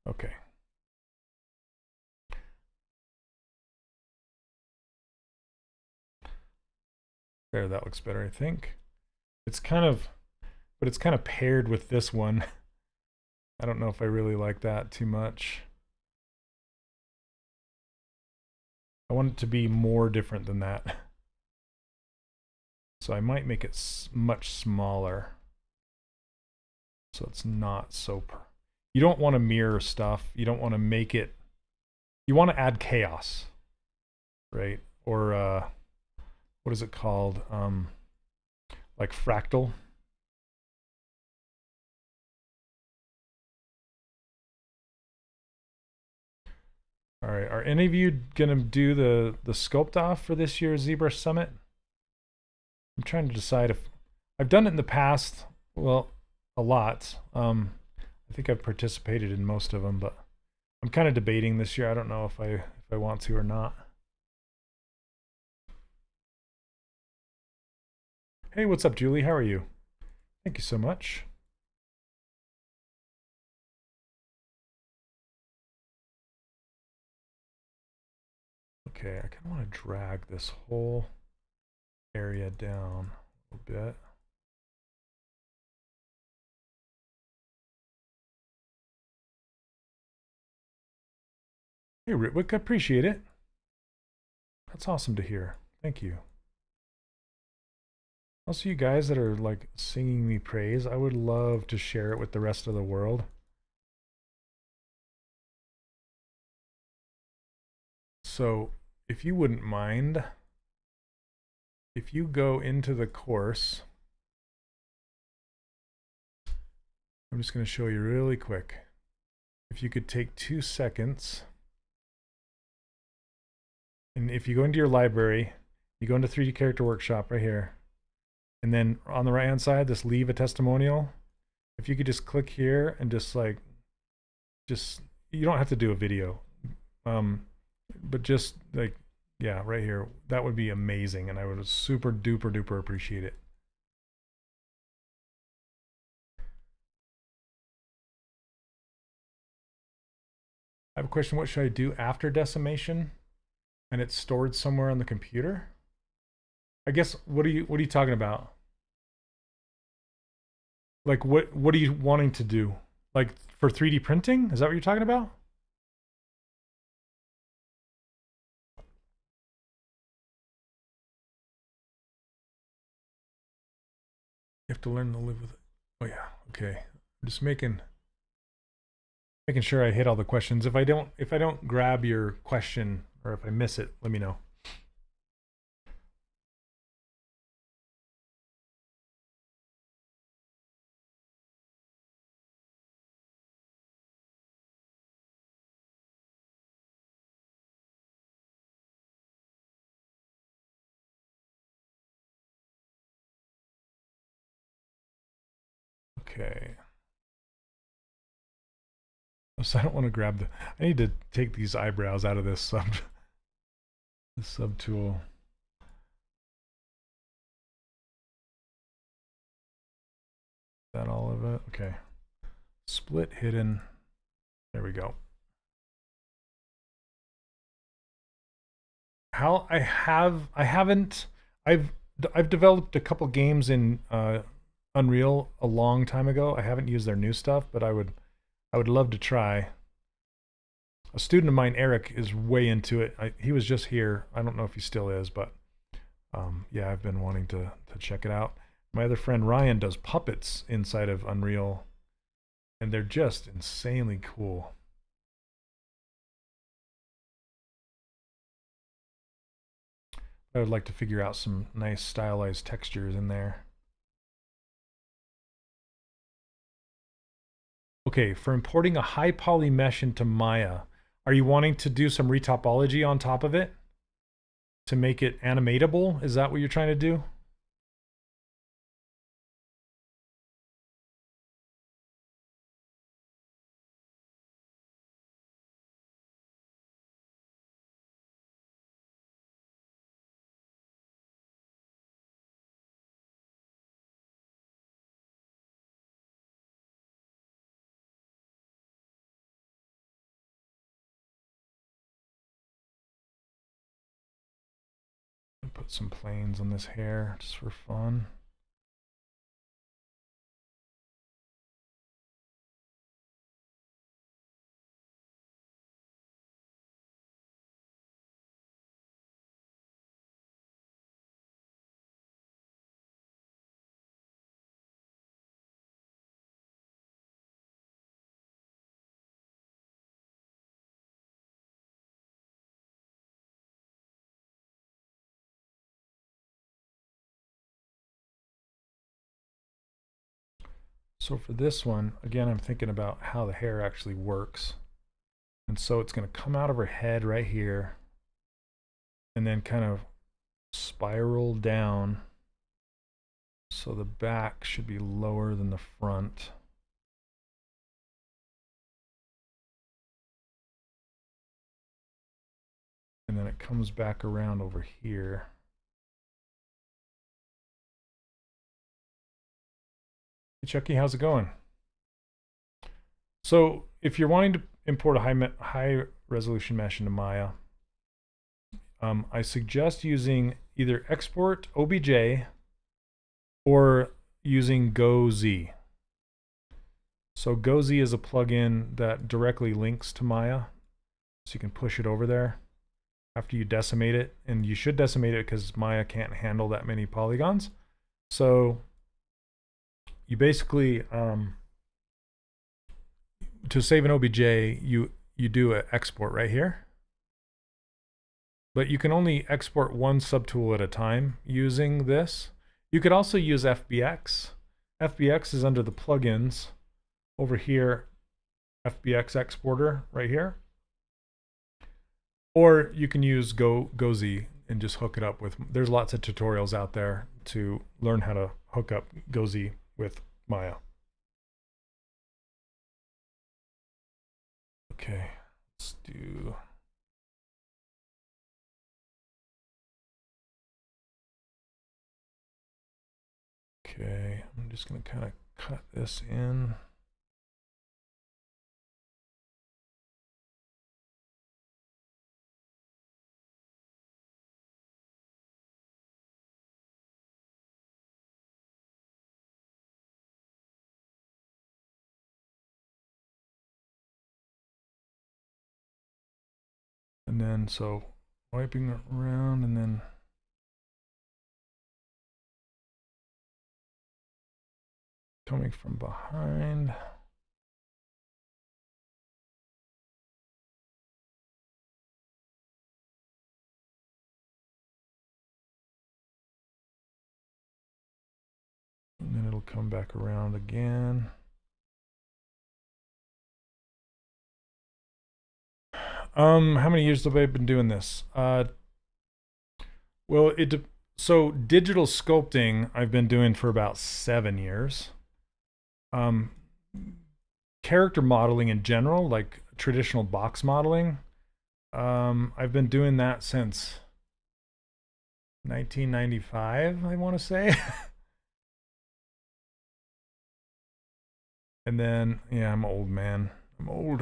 Okay. There, that looks better, I think. It's kind of, but it's kind of paired with this one. I don't know if I really like that too much. I want it to be more different than that. So I might make it much smaller. So it's not so... You don't want to mirror stuff. You don't want to make it... You want to add chaos, right? Or what is it called? Like fractal. All right, are any of you gonna do the sculpt off for this year's ZBrush Summit? I'm trying to decide if I've done it in the past. Well, a lot. I think I've participated in most of them, but I'm kind of debating this year. I don't know if I want to or not. Hey, what's up, Julie? How are you? Thank you so much. Okay, I kind of want to drag this whole area down a little bit. Hey, Ritwick, I appreciate it. That's awesome to hear. Thank you. Also, you guys that are like singing me praise, I would love to share it with the rest of the world. So, if you wouldn't mind, if you go into the course, I'm just going to show you really quick. If you could take 2 seconds, and if you go into your library, you go into 3D Character Workshop right here, and then on the right hand side, this leave a testimonial. If you could just click here and just you don't have to do a video, but just like, yeah, right here, that would be amazing, and I would super duper appreciate it. I have a question. What should I do after decimation and it's stored somewhere on the computer? I guess, what are you talking about? Like, what are you wanting to do? Like, for 3D printing? Is that what you're talking about? You have to learn to live with it. Oh yeah, Okay, I'm just making sure I hit all the questions. If I don't grab your question or if I miss it, let me know. Okay. So I don't want to grab the. I need to take these eyebrows out of this sub tool. Is that all of it? Okay. Split hidden. There we go. I've developed a couple games in Unreal a long time ago. I haven't used their new stuff, but I would love to try. A student of mine, Eric, is way into it. He was just here. I don't know if he still is, but yeah, I've been wanting to check it out. My other friend Ryan does puppets inside of Unreal, and they're just insanely cool. I would like to figure out some nice stylized textures in there. Okay, for importing a high poly mesh into Maya, are you wanting to do some retopology on top of it to make it animatable? Is that what you're trying to do? Put some planes on this hair just for fun. So for this one, again, I'm thinking about how the hair actually works. And so it's going to come out of her head right here and then kind of spiral down. So the back should be lower than the front. And then it comes back around over here. Hey Chucky, how's it going? So if you're wanting to import a high resolution mesh into Maya, I suggest using either export OBJ or using GoZ. So GoZ is a plugin that directly links to Maya, so you can push it over there after you decimate it, and you should decimate it because Maya can't handle that many polygons. So you basically, to save an OBJ, you do an export right here. But you can only export one subtool at a time using this. You could also use FBX. FBX is under the plugins over here, FBX exporter right here. Or you can use GoZ and just hook it up with, there's lots of tutorials out there to learn how to hook up GoZ with Maya. Okay, let's do. Okay, I'm just going to kind of cut this in. And then, so wiping it around and then coming from behind. And then it'll come back around again. How many years have I been doing this? Well, so digital sculpting I've been doing for about 7 years. Character modeling in general, like traditional box modeling, I've been doing that since 1995, I want to say. And then, yeah, I'm old, man. I'm old.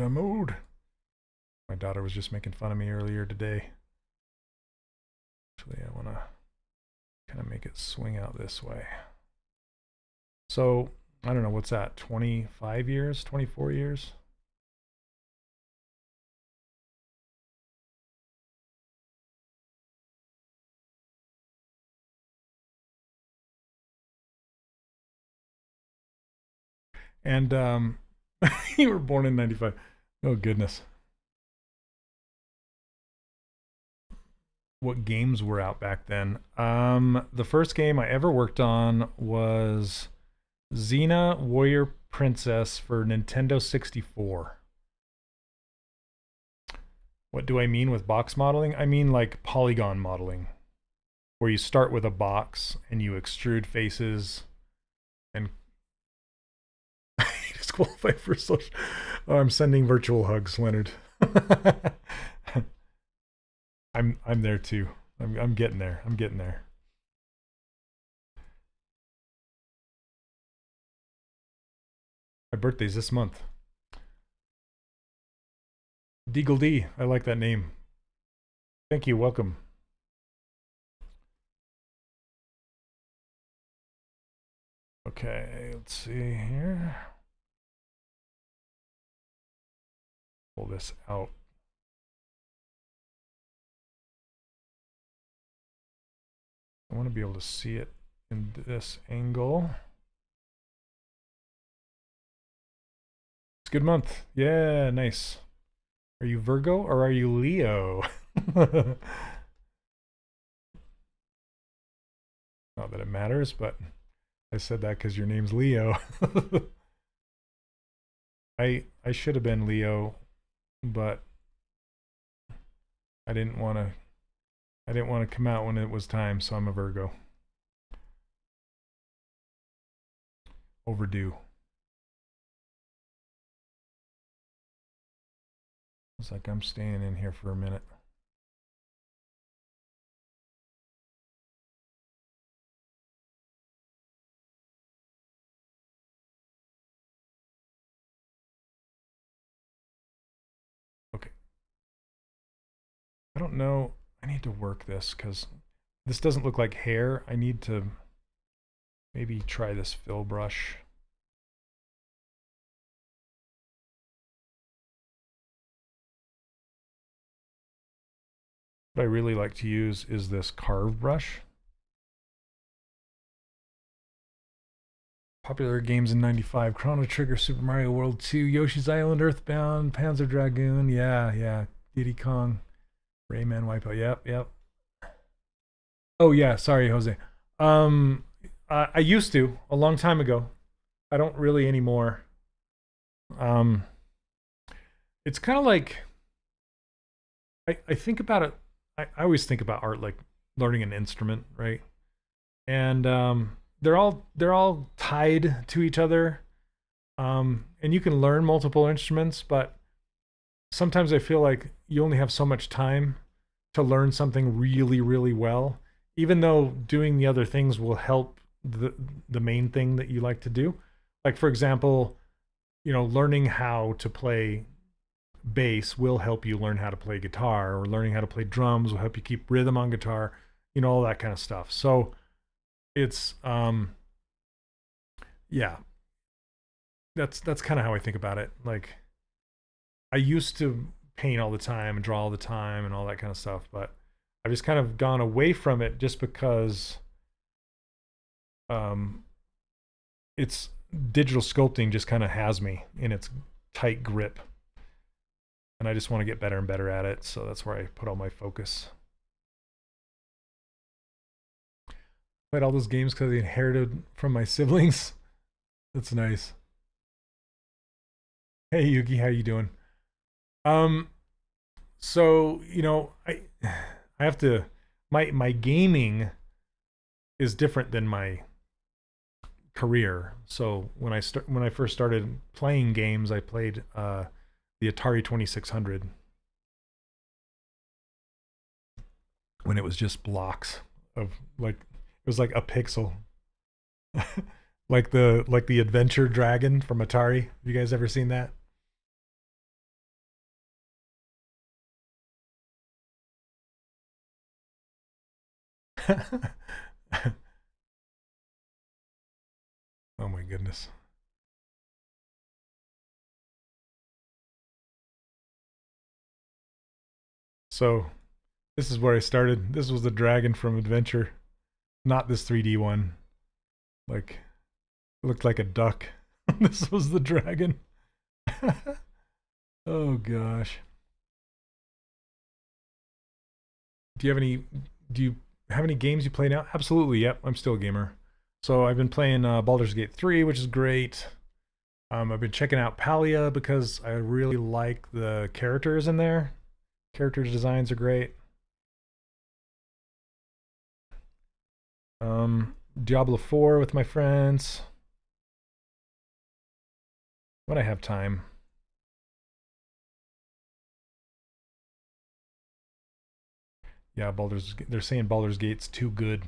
My daughter was just making fun of me earlier today. Actually, I want to kind of make it swing out this way. So, I don't know, what's that, 25 years, 24 years? And you were born in 95. Oh, goodness. What games were out back then? The first game I ever worked on was Xena Warrior Princess for Nintendo 64. What do I mean with box modeling? I mean like polygon modeling, where you start with a box and you extrude faces and disqualify for social. Oh, I'm sending virtual hugs, Leonard. I'm there too. I'm getting there. I'm getting there. My birthday's this month. Deagle D, I like that name. Thank you, welcome. Okay, let's see here. Pull this out. I want to be able to see it in this angle. It's a good month. Yeah, nice. Are you Virgo or are you Leo? Not that it matters, but I said that because your name's Leo. I should have been Leo, but I didn't want to come out when it was time, so I'm a Virgo. Overdue. Looks like I'm staying in here for a minute. Okay. I don't know. I need to work this because this doesn't look like hair. I need to maybe try this fill brush. What I really like to use is this carve brush. Popular games in '95: Chrono Trigger, Super Mario World 2, Yoshi's Island, Earthbound, Panzer Dragoon. Yeah. Diddy Kong, Rayman, Wipeout. Yep. Oh yeah, sorry, Jose. I used to a long time ago. I don't really anymore. It's kind of like I think about it. I always think about art like learning an instrument, right? And they're all tied to each other. And you can learn multiple instruments, but sometimes I feel like you only have so much time to learn something really, really well, even though doing the other things will help the main thing that you like to do. Like, for example, learning how to play bass will help you learn how to play guitar, or learning how to play drums will help you keep rhythm on guitar, all that kind of stuff. So it's yeah, that's kind of how I think about it. Like, I used to paint all the time and draw all the time and all that kind of stuff, but I've just kind of gone away from it just because it's digital sculpting just kind of has me in its tight grip. And I just want to get better and better at it. So that's where I put all my focus. Played all those games because I inherited from my siblings. That's nice. Hey Yuki, how you doing? So you know, I have to, my gaming is different than my career. So when I first started playing games, I played the Atari 2600 when it was just blocks of like, it was like a pixel. like the Adventure Dragon from Atari. Have you guys ever seen that? Oh my goodness. So this is where I started. This was the dragon from Adventure, not this 3D one. Like, it looked like a duck. This was the dragon. Oh gosh. Do you have any? Do you have any games you play now? Absolutely. Yep, I'm still a gamer. So I've been playing Baldur's Gate 3, which is great. I've been checking out Palia because I really like the characters in there. Character designs are great. Diablo 4 with my friends when I have time. Yeah, they're saying Baldur's Gate's too good.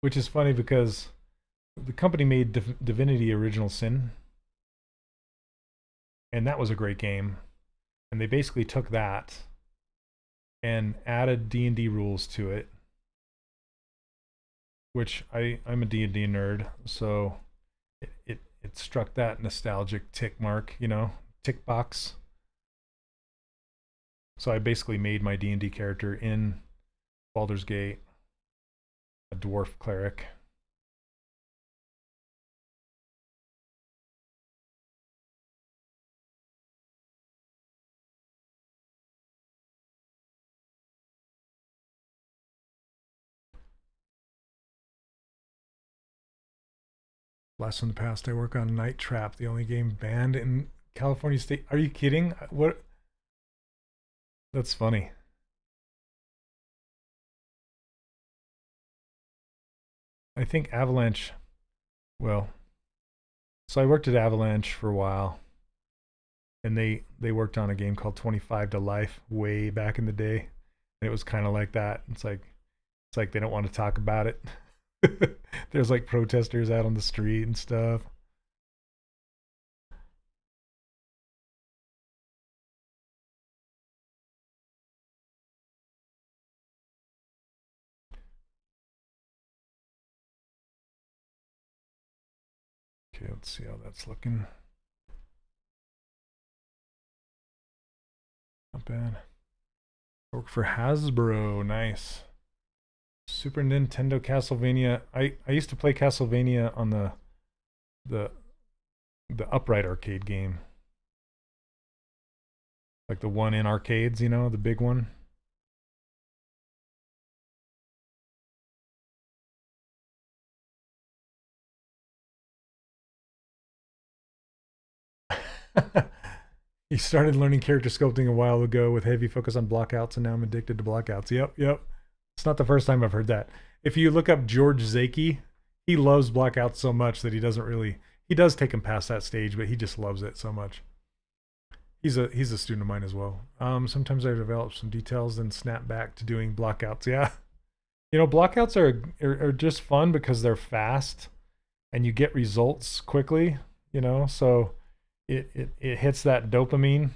Which is funny because the company made Divinity Original Sin, and that was a great game. And they basically took that and added D&D rules to it, which I'm a D&D nerd, so it struck that nostalgic tick mark, you know, tick box. So I basically made my D&D character in Baldur's Gate a dwarf cleric. Blast from the past, I work on Night Trap, the only game banned in California state. Are you kidding? What? That's funny. I think Avalanche, well, so I worked at Avalanche for a while, and they worked on a game called 25 to Life way back in the day. And it was kind of like that. It's like they don't want to talk about it. There's like protesters out on the street and stuff. Okay, let's see how that's looking. Not bad. Work for Hasbro, nice. Super Nintendo Castlevania. I used to play Castlevania on the upright arcade game. Like the one in arcades, you know, the big one. He started learning character sculpting a while ago with heavy focus on blockouts, and now I'm addicted to blockouts. Yep. It's not the first time I've heard that. If you look up George Zaki, he loves blockouts so much that he does take him past that stage, but he just loves it so much. He's a student of mine as well. Sometimes I develop some details, then snap back to doing blockouts. Yeah. You know, blockouts are just fun because they're fast and you get results quickly, you know, so it hits that dopamine.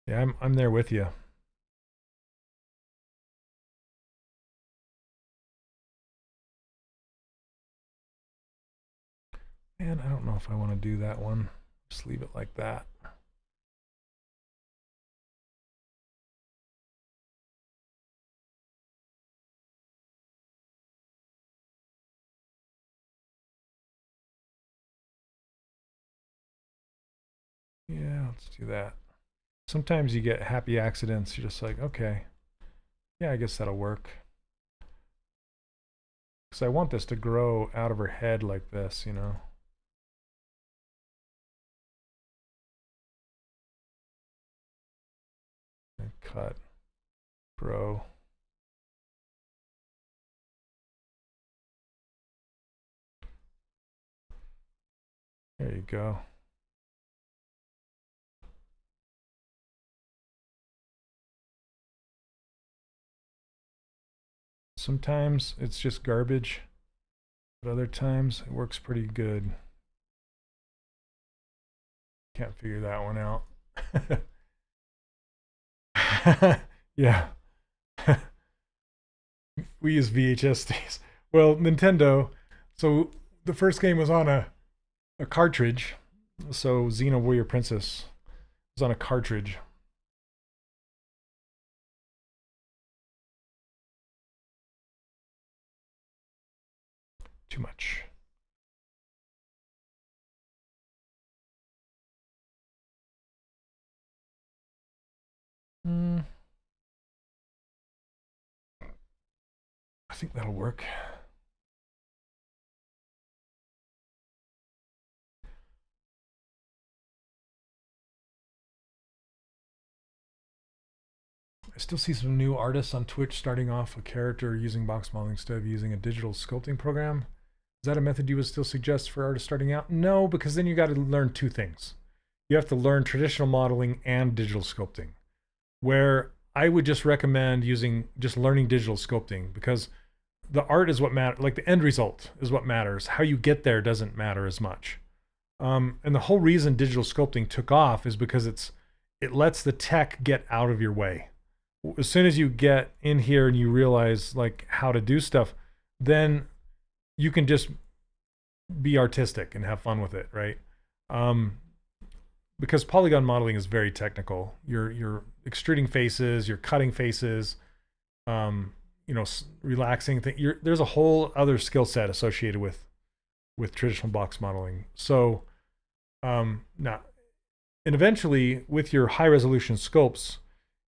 Yeah, I'm there with you. And I don't know if I want to do that one. Just leave it like that. Yeah, let's do that. Sometimes you get happy accidents. You're just like, okay, yeah, I guess that'll work. Because I want this to grow out of her head like this, you know. And cut, grow. There you go. Sometimes it's just garbage, but other times it works pretty good. Can't figure that one out. Yeah. We use VHS days. Well, Nintendo, so the first game was on a cartridge. So Xena Warrior Princess was on a cartridge. Too much. I think that'll work. I still see some new artists on Twitch starting off a character using box modeling instead of using a digital sculpting program. Is that a method you would still suggest for artists starting out? No, because then you got to learn two things. You have to learn traditional modeling and digital sculpting, where I would just recommend just learning digital sculpting, because the art is what matters. Like the end result is what matters. How you get there doesn't matter as much. And the whole reason digital sculpting took off is because it lets the tech get out of your way. As soon as you get in here and you realize like how to do stuff, then you can just be artistic and have fun with it, right? Because polygon modeling is very technical. You're extruding faces, you're cutting faces, you know, relaxing things. There's a whole other skill set associated with traditional box modeling. So now, and eventually with your high resolution sculpts,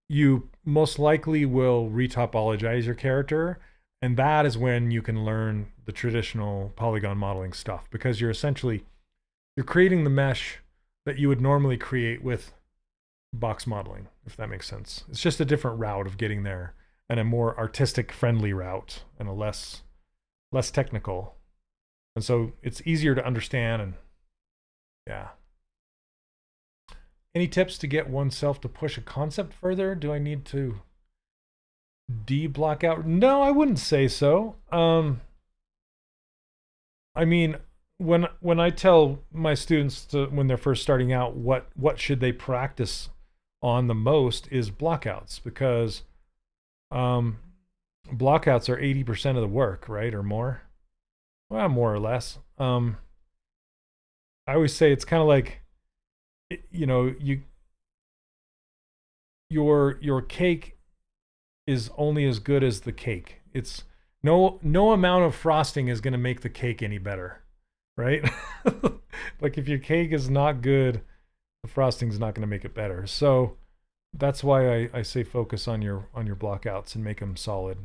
you most likely will retopologize your character, and that is when you can learn the traditional polygon modeling stuff, because you're creating the mesh that you would normally create with box modeling, if that makes sense. It's just a different route of getting there, and a more artistic friendly route, and a less technical. And so it's easier to understand. And yeah. Any tips to get oneself to push a concept further? Do I need to de-block out? No, I wouldn't say so. I mean, when I tell my students when they're first starting out what should they practice on the most is blockouts, because blockouts are 80% of the work, right? Or more. Well, more or less. I always say it's kind of like, you know, your cake is only as good as the cake. It's no amount of frosting is going to make the cake any better, right? Like if your cake is not good, the frosting's not going to make it better. So that's why I say focus on your blockouts and make them solid.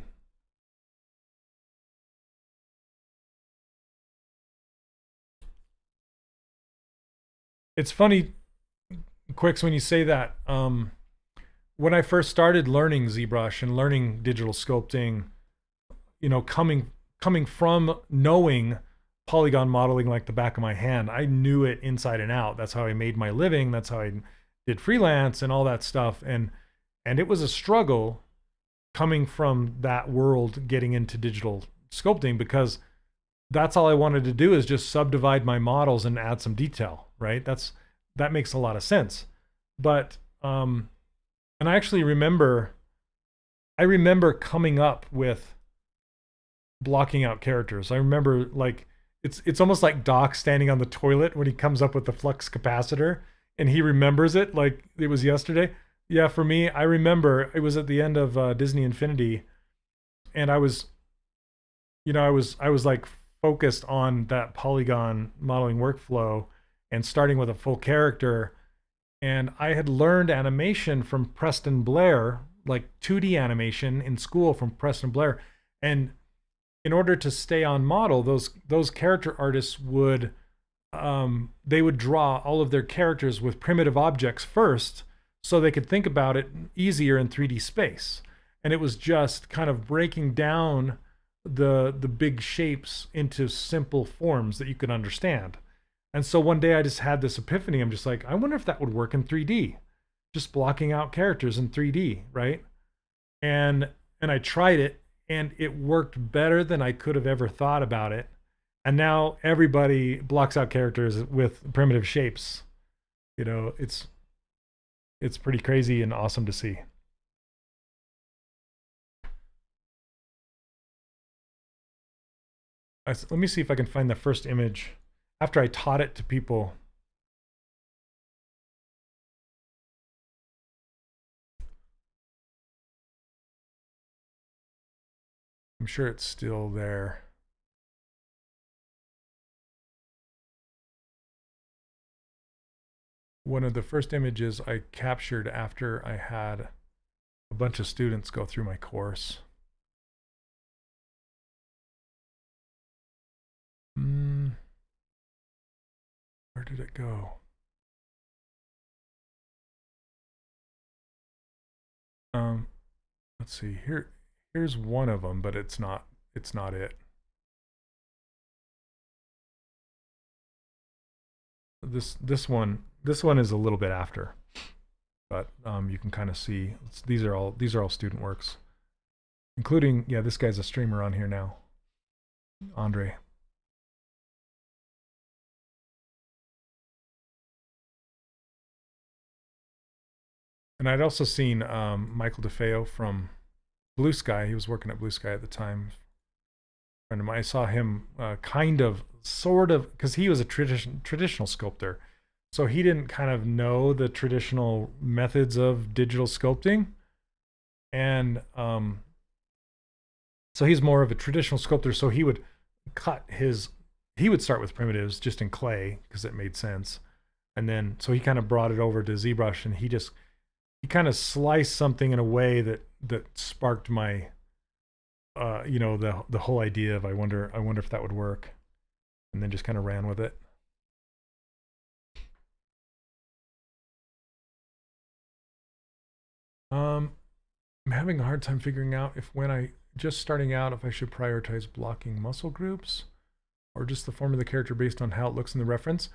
It's funny, Quicks, when you say that. When I first started learning ZBrush and learning digital sculpting, you know, coming from knowing polygon modeling like the back of my hand, I knew it inside and out. That's how I made my living. That's how I did freelance and all that stuff. And it was a struggle coming from that world, getting into digital sculpting, because that's all I wanted to do is just subdivide my models and add some detail, right? That makes a lot of sense. But and I actually remember coming up with blocking out characters. I remember, like, it's almost like Doc standing on the toilet when he comes up with the flux capacitor, and he remembers it like it was yesterday. Yeah, for me, I remember it was at the end of Disney Infinity, and I was like focused on that polygon modeling workflow and starting with a full character. And I had learned animation from Preston Blair, like 2D animation in school from Preston Blair. And in order to stay on model, those character artists would they would draw all of their characters with primitive objects first, so they could think about it easier in 3D space. And it was just kind of breaking down the big shapes into simple forms that you could understand. And so one day I just had this epiphany. I'm just like, I wonder if that would work in 3D, just blocking out characters in 3D, right? And I tried it, and it worked better than I could have ever thought about it. And now everybody blocks out characters with primitive shapes. You know, it's pretty crazy and awesome to see. Let me see if I can find the first image after I taught it to people. I'm sure it's still there. One of the first images I captured after I had a bunch of students go through my course. Where did it go? Let's see. Here's one of them, but it's not it. This one is a little bit after, but you can kind of see these are all student works, including, yeah, this guy's a streamer on here now, Andre. And I'd also seen Michael DeFeo from Blue Sky. He was working at Blue Sky at the time. And I saw him sort of, because he was a traditional sculptor. So he didn't kind of know the traditional methods of digital sculpting. And so he's more of a traditional sculptor. So he would he would start with primitives just in clay because it made sense. And then, so he kind of brought it over to ZBrush, and he kind of sliced something in a way that sparked my, you know, the whole idea of I wonder if that would work, and then just kind of ran with it. I'm having a hard time figuring out if when I just starting out if I should prioritize blocking muscle groups or just the form of the character based on how it looks in the reference.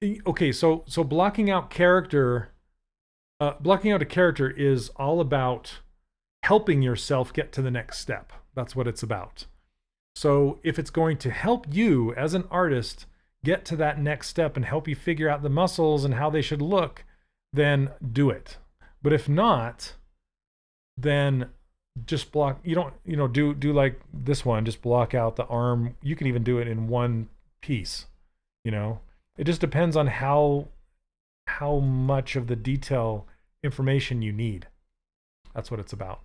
Okay, so blocking out character. Blocking out a character is all about helping yourself get to the next step. That's what it's about. So if it's going to help you as an artist get to that next step and help you figure out the muscles and how they should look, then do it. But if not, then just block. You don't, you know, do like this one, just block out the arm. You can even do it in one piece, you know. It just depends on how much of the detail information you need. That's what it's about.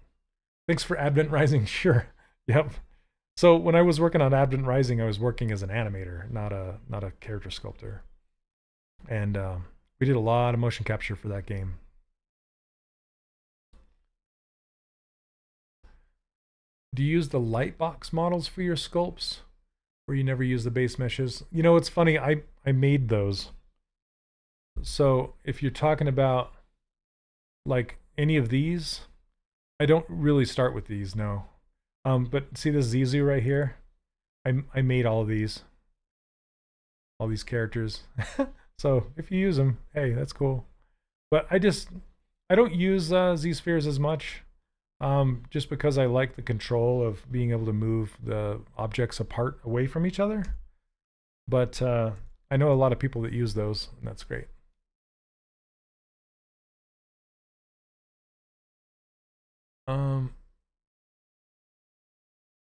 Thanks for Advent Rising. Sure. Yep. So when I was working on Advent Rising, I was working as an animator, not a character sculptor. And we did a lot of motion capture for that game. Do you use the Lightbox models for your sculpts, or you never use the base meshes? You know, it's funny, I made those. So if you're talking about like any of these, I don't really start with these, no. But see this Zizu right here? I made all these characters. So if you use them, hey, that's cool. But I don't use Z-spheres as much, just because I like the control of being able to move the objects apart away from each other. But I know a lot of people that use those, and that's great.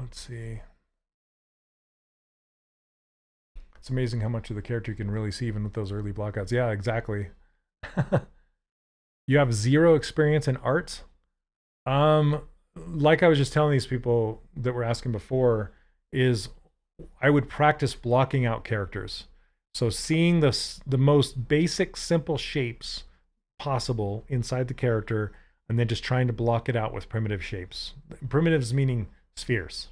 Let's see. It's amazing how much of the character you can really see even with those early blockouts. Yeah, exactly. You have zero experience in art? Like I was just telling these people that were asking before, is I would practice blocking out characters. So seeing the most basic, simple shapes possible inside the character, and then just trying to block it out with primitive shapes. Primitives meaning spheres.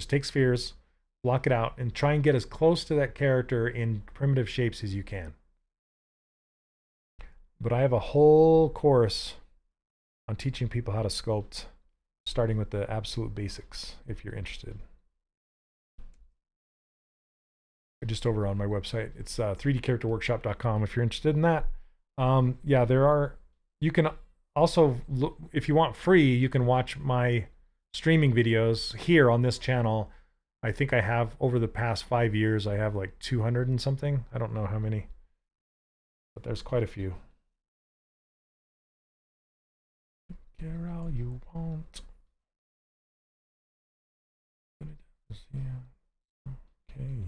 Just take spheres, block it out, and try and get as close to that character in primitive shapes as you can. But I have a whole course on teaching people how to sculpt, starting with the absolute basics, if you're interested. Just over on my website. It's 3dcharacterworkshop.com if you're interested in that. Yeah, there are, you can also, look, if you want free, you can watch my streaming videos here on this channel. I think I have, over the past 5 years, I have like 200 and something. I don't know how many, but there's quite a few. Get all you want. Okay.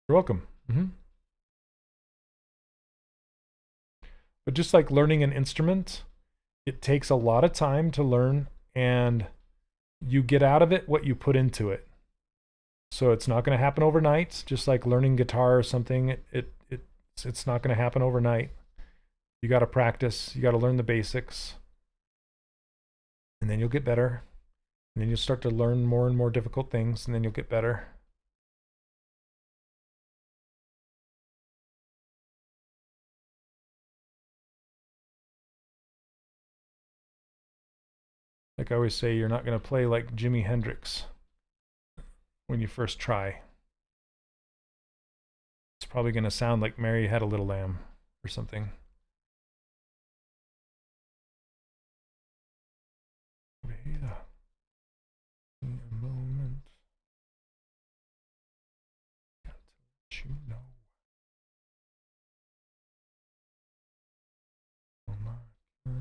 You're welcome. But just like learning an instrument, it takes a lot of time to learn, and you get out of it what you put into it. So it's not going to happen overnight. Just like learning guitar or something, it's not going to happen overnight. You got to practice. You got to learn the basics, and then you'll get better. And then you'll start to learn more and more difficult things, and then you'll get better. Like I always say, you're not going to play like Jimi Hendrix when you first try. It's probably going to sound like Mary Had a Little Lamb or something. Wait a moment. Got to let you know. Oh my God.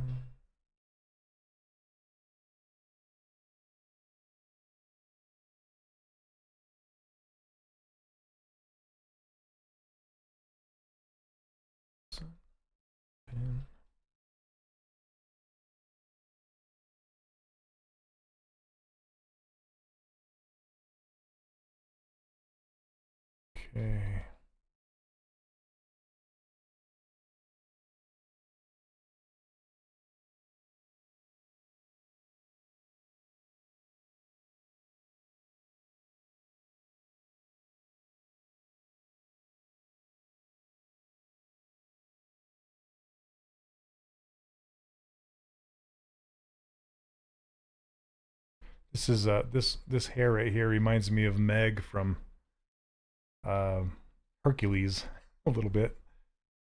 Okay. This is this hair right here reminds me of Meg from Hercules a little bit.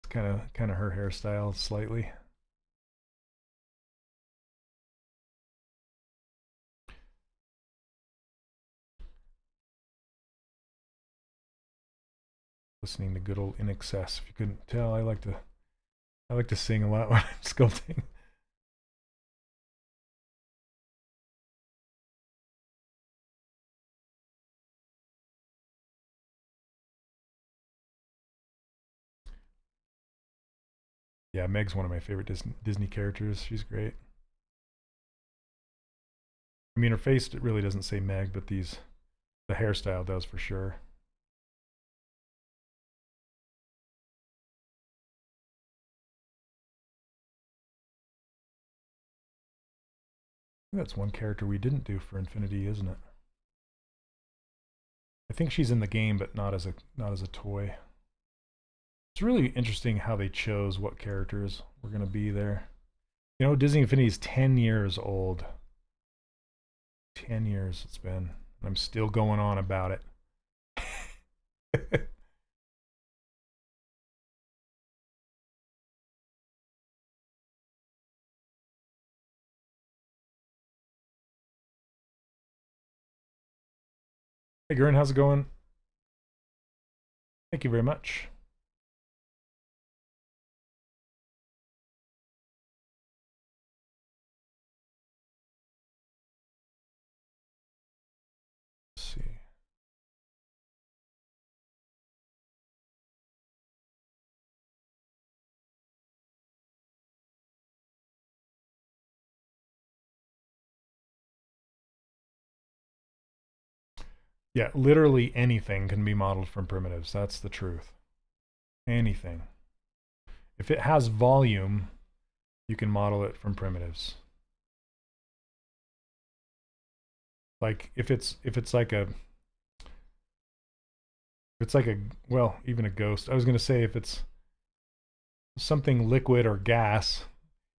It's kind of her hairstyle slightly. Listening to good old In Excess. If you couldn't tell, I like to sing a lot when I'm sculpting. Yeah, Meg's one of my favorite Disney characters. She's great. I mean, her face, it really doesn't say Meg, but the hairstyle does for sure. That's one character we didn't do for Infinity, isn't it? I think she's in the game, but not as a toy. It's really interesting how they chose what characters were going to be there. You know, Disney Infinity is 10 years old. 10 years it's been. And I'm still going on about it. Hey, Gurren, how's it going? Thank you very much. Let's see. Yeah, literally anything can be modeled from primitives. That's the truth. Anything. If it has volume, you can model it from primitives. Like if it's like a well, even a ghost. I was going to say if it's something liquid or gas,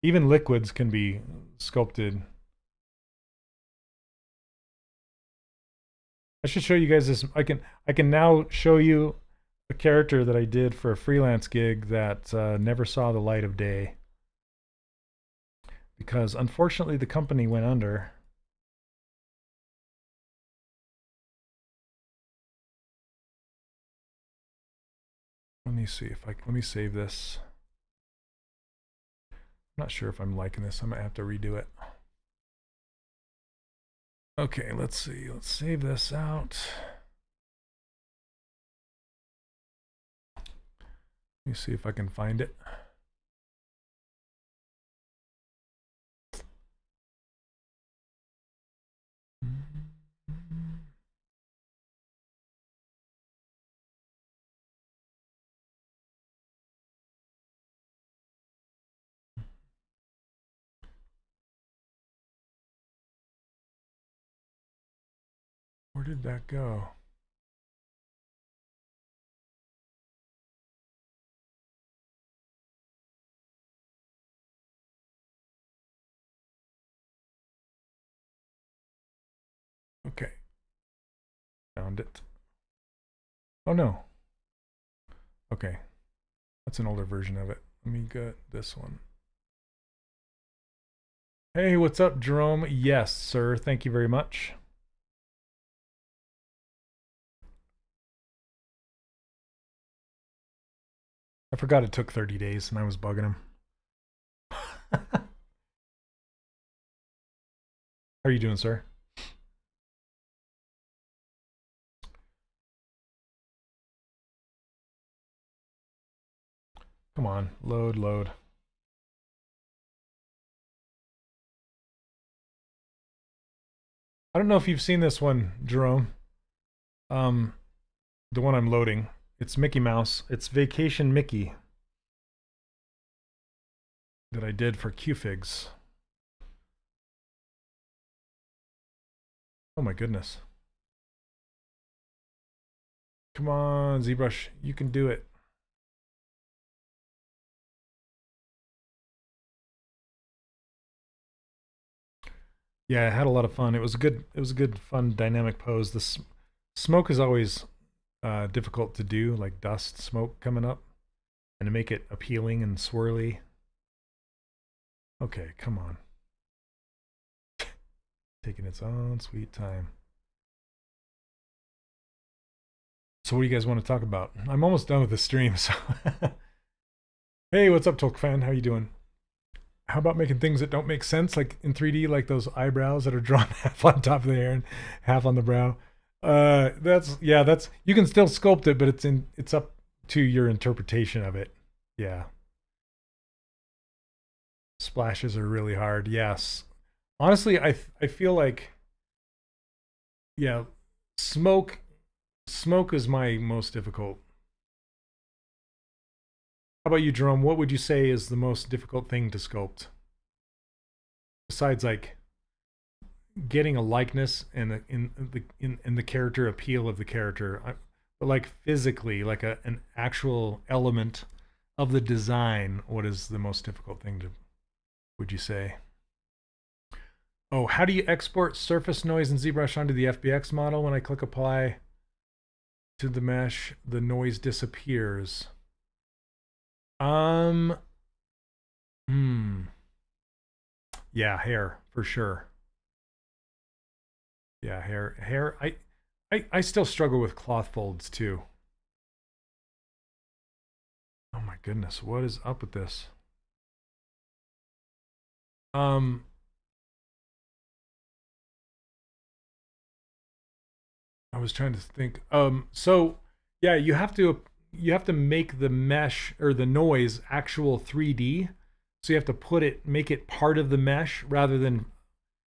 even liquids can be sculpted. I should show you guys this. I can now show you a character that I did for a freelance gig that never saw the light of day because unfortunately the company went under. Let me see if let me save this. I'm not sure if I'm liking this. I might have to redo it. Okay, let's see. Let's save this out. Let me see if I can find it. Where did that go? Okay. Found it. Oh no. Okay. That's an older version of it. Let me get this one. Hey, what's up, Jerome? Yes, sir. Thank you very much. I forgot it took 30 days and I was bugging him. How are you doing, sir? Come on, load, load. I don't know if you've seen this one, Jerome. The one I'm loading. It's Mickey Mouse. It's Vacation Mickey that I did for Qfigs. Oh my goodness. Come on, ZBrush, you can do it. Yeah, I had a lot of fun. It was a good, fun, dynamic pose. The smoke is always difficult to do, like dust, smoke coming up, and to make it appealing and swirly. Okay, come on. Taking its own sweet time. So what do you guys want to talk about? I'm almost done with the stream, so. Hey, what's up, Tolk fan? How you doing? How about making things that don't make sense, like in 3D, like those eyebrows that are drawn half on top of the hair and half on the brow? That's you can still sculpt it, but it's up to your interpretation of it. Yeah. Splashes are really hard. Yes. Honestly, I feel like, yeah, smoke is my most difficult. How about you, Jerome? What would you say is the most difficult thing to sculpt? Besides, like, getting a likeness and in the character appeal of the character, but like physically, like an actual element of the design. What is the most difficult thing would you say? Oh, how do you export surface noise in ZBrush onto the FBX model? When I click apply to the mesh, the noise disappears. Yeah, hair for sure. Yeah, hair. I still struggle with cloth folds too. Oh my goodness, what is up with this? I was trying to think. So yeah, you have to make the mesh or the noise actual 3D. So you have to make it part of the mesh rather than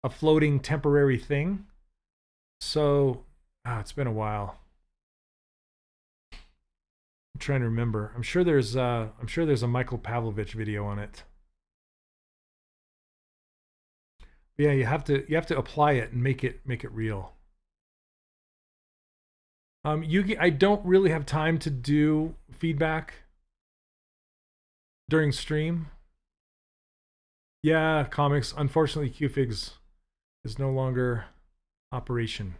a floating temporary thing. So it's been a while. I'm trying to remember. I'm sure there's a Michael Pavlovich video on it. But yeah, you have to apply it and make it real. I don't really have time to do feedback during stream. Yeah, comics. Unfortunately, Qfigs is no longer operation.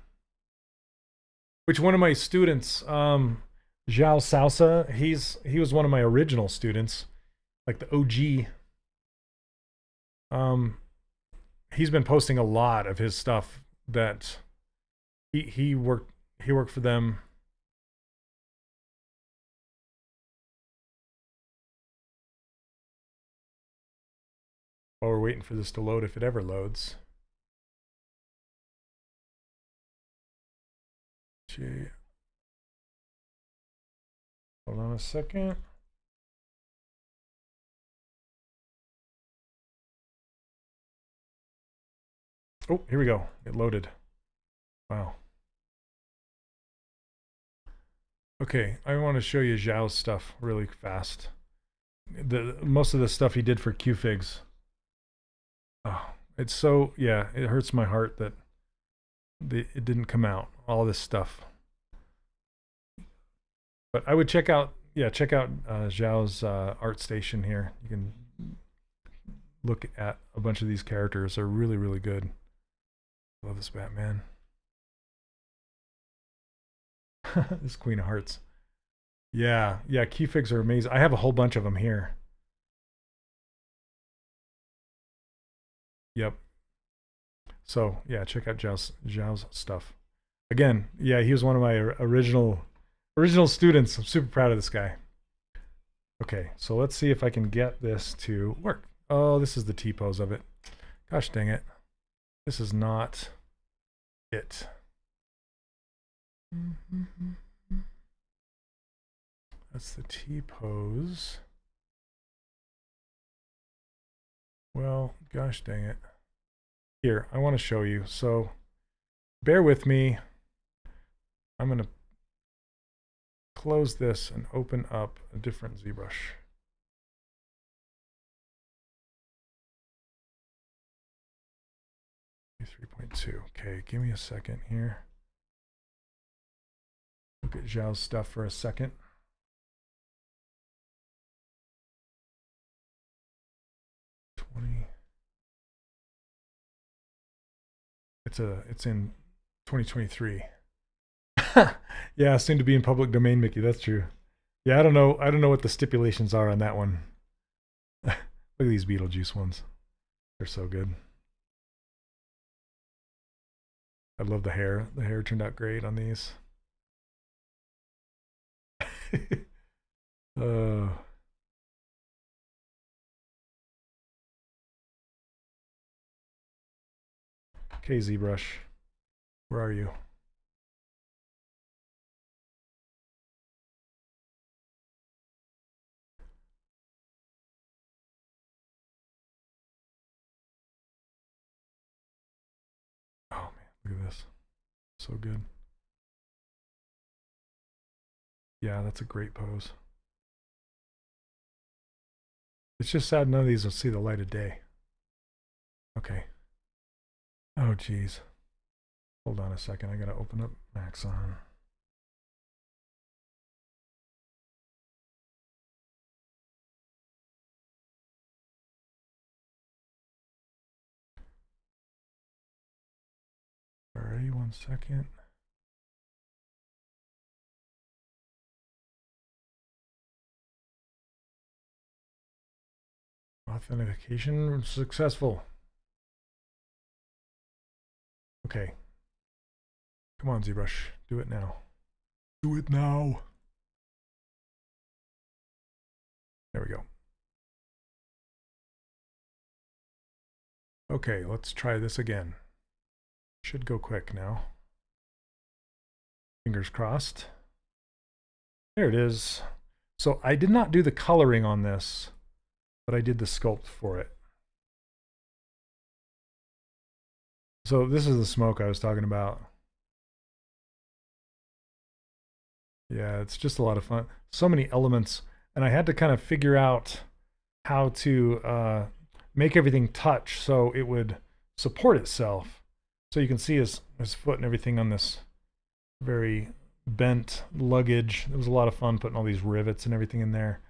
Which one of my students, Zhao Salsa, he was one of my original students, like the OG. He's been posting a lot of his stuff that he worked for them. While we're waiting for this to load, if it ever loads. Gee. Hold on a second. Oh, here we go. It loaded. Wow. Okay, I want to show you Zhao's stuff really fast. Most of the stuff he did for Qfigs. Oh, it's so, yeah, it hurts my heart that it didn't come out, all this stuff. But I would check out Zhao's ArtStation here. You can look at a bunch of these characters. They're really, really good. Love this Batman. This Queen of Hearts. Yeah, Qfigs are amazing. I have a whole bunch of them here. Yep. So yeah, check out Zhao's stuff. Again, yeah, he was one of my original students. I'm super proud of this guy. Okay, so let's see if I can get this to work. Oh, this is the T-pose of it. Gosh dang it. This is not it. That's the T-pose. Well, gosh dang it. Here, I want to show you. So, bear with me. I'm going to close this and open up a different ZBrush. V3.2. Okay, give me a second here. Look at Zhao's stuff for a second. It's in 2023. Yeah, soon to be in public domain, Mickey. That's true. Yeah, I don't know what the stipulations are on that one. Look at these Beetlejuice ones. They're so good. I love the hair. The hair turned out great on these. Okay, ZBrush, where are you? Oh man, look at this. So good. Yeah, that's a great pose. It's just sad none of these will see the light of day. Okay. Oh, geez. Hold on a second. I gotta open up Maxon. Alrighty, 1 second. Authentication successful. Okay. Come on, ZBrush. Do it now. Do it now. There we go. Okay, let's try this again. Should go quick now. Fingers crossed. There it is. So I did not do the coloring on this, but I did the sculpt for it. So this is the smoke I was talking about. Yeah, it's just a lot of fun. So many elements, and I had to kind of figure out how to make everything touch so it would support itself. So you can see his foot and everything on this very bent luggage. It was a lot of fun putting all these rivets and everything in there,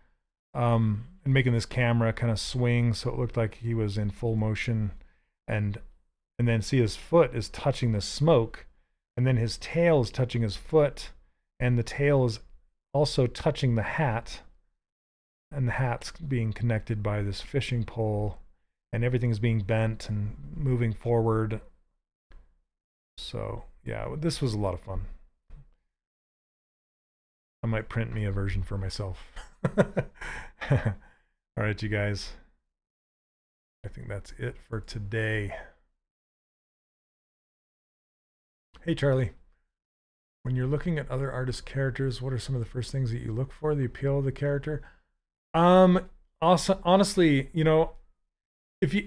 and making this camera kind of swing so it looked like he was in full motion, and then see his foot is touching the smoke, and then his tail is touching his foot, and the tail is also touching the hat, and the hat's being connected by this fishing pole, and everything's being bent and moving forward. So yeah, this was a lot of fun. I might print me a version for myself. All right, you guys. I think that's it for today. Hey, Charlie. When you're looking at other artists' characters, what are some of the first things that you look for? The appeal of the character? Also, honestly, you know,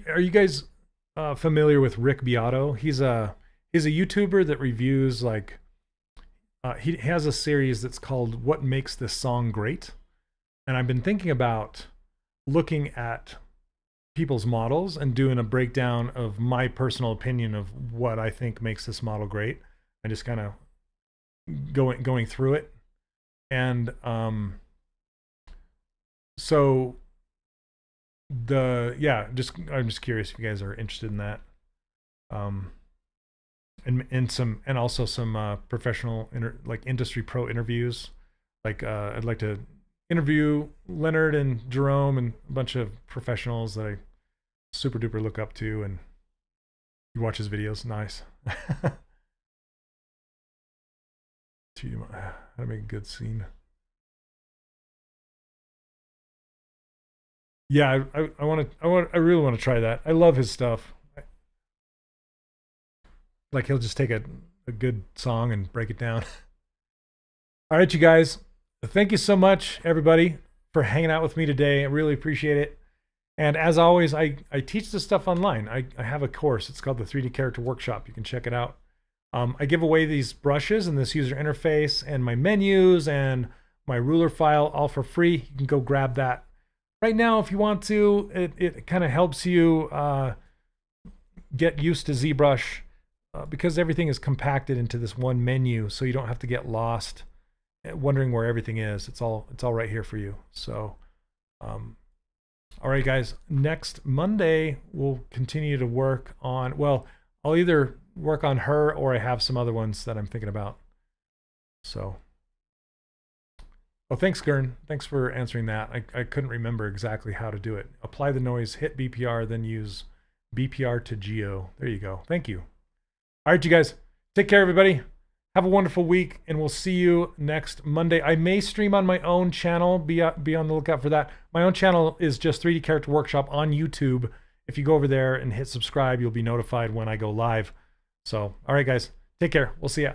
are you guys familiar with Rick Beato? He's a YouTuber that reviews, like, he has a series that's called What Makes This Song Great? And I've been thinking about looking at people's models and doing a breakdown of my personal opinion of what I think makes this model great, and just kind of going through it. And so I'm just curious if you guys are interested in that. And also some professional like industry pro interviews. Like I'd like to interview Leonard and Jerome and a bunch of professionals that I super duper look up to, and you watch his videos. Nice. How to make a good scene. Yeah, I really want to try that. I love his stuff. Like, he'll just take a good song and break it down. All right, you guys. Thank you so much, everybody, for hanging out with me today. I really appreciate it. And as always, I teach this stuff online. I have a course. It's called the 3D Character Workshop. You can check it out. I give away these brushes and this user interface and my menus and my ruler file all for free. You can go grab that right now if you want to. It kind of helps you get used to ZBrush because everything is compacted into this one menu, so you don't have to get lost wondering where everything is. It's all right here for you. So all right, guys, next Monday we'll continue to work on, well, I'll either work on her or I have some other ones that I'm thinking about. So, oh, thanks, Gern. Thanks for answering that. I couldn't remember exactly how to do it. Apply the noise, hit BPR, then use BPR to Geo. There you go. Thank you. All right, you guys, take care, everybody. Have a wonderful week, and we'll see you next Monday. I may stream on my own channel. Be on the lookout for that. My own channel is just 3D Character Workshop on YouTube. If you go over there and hit subscribe, you'll be notified when I go live. So, all right, guys, take care. We'll see ya.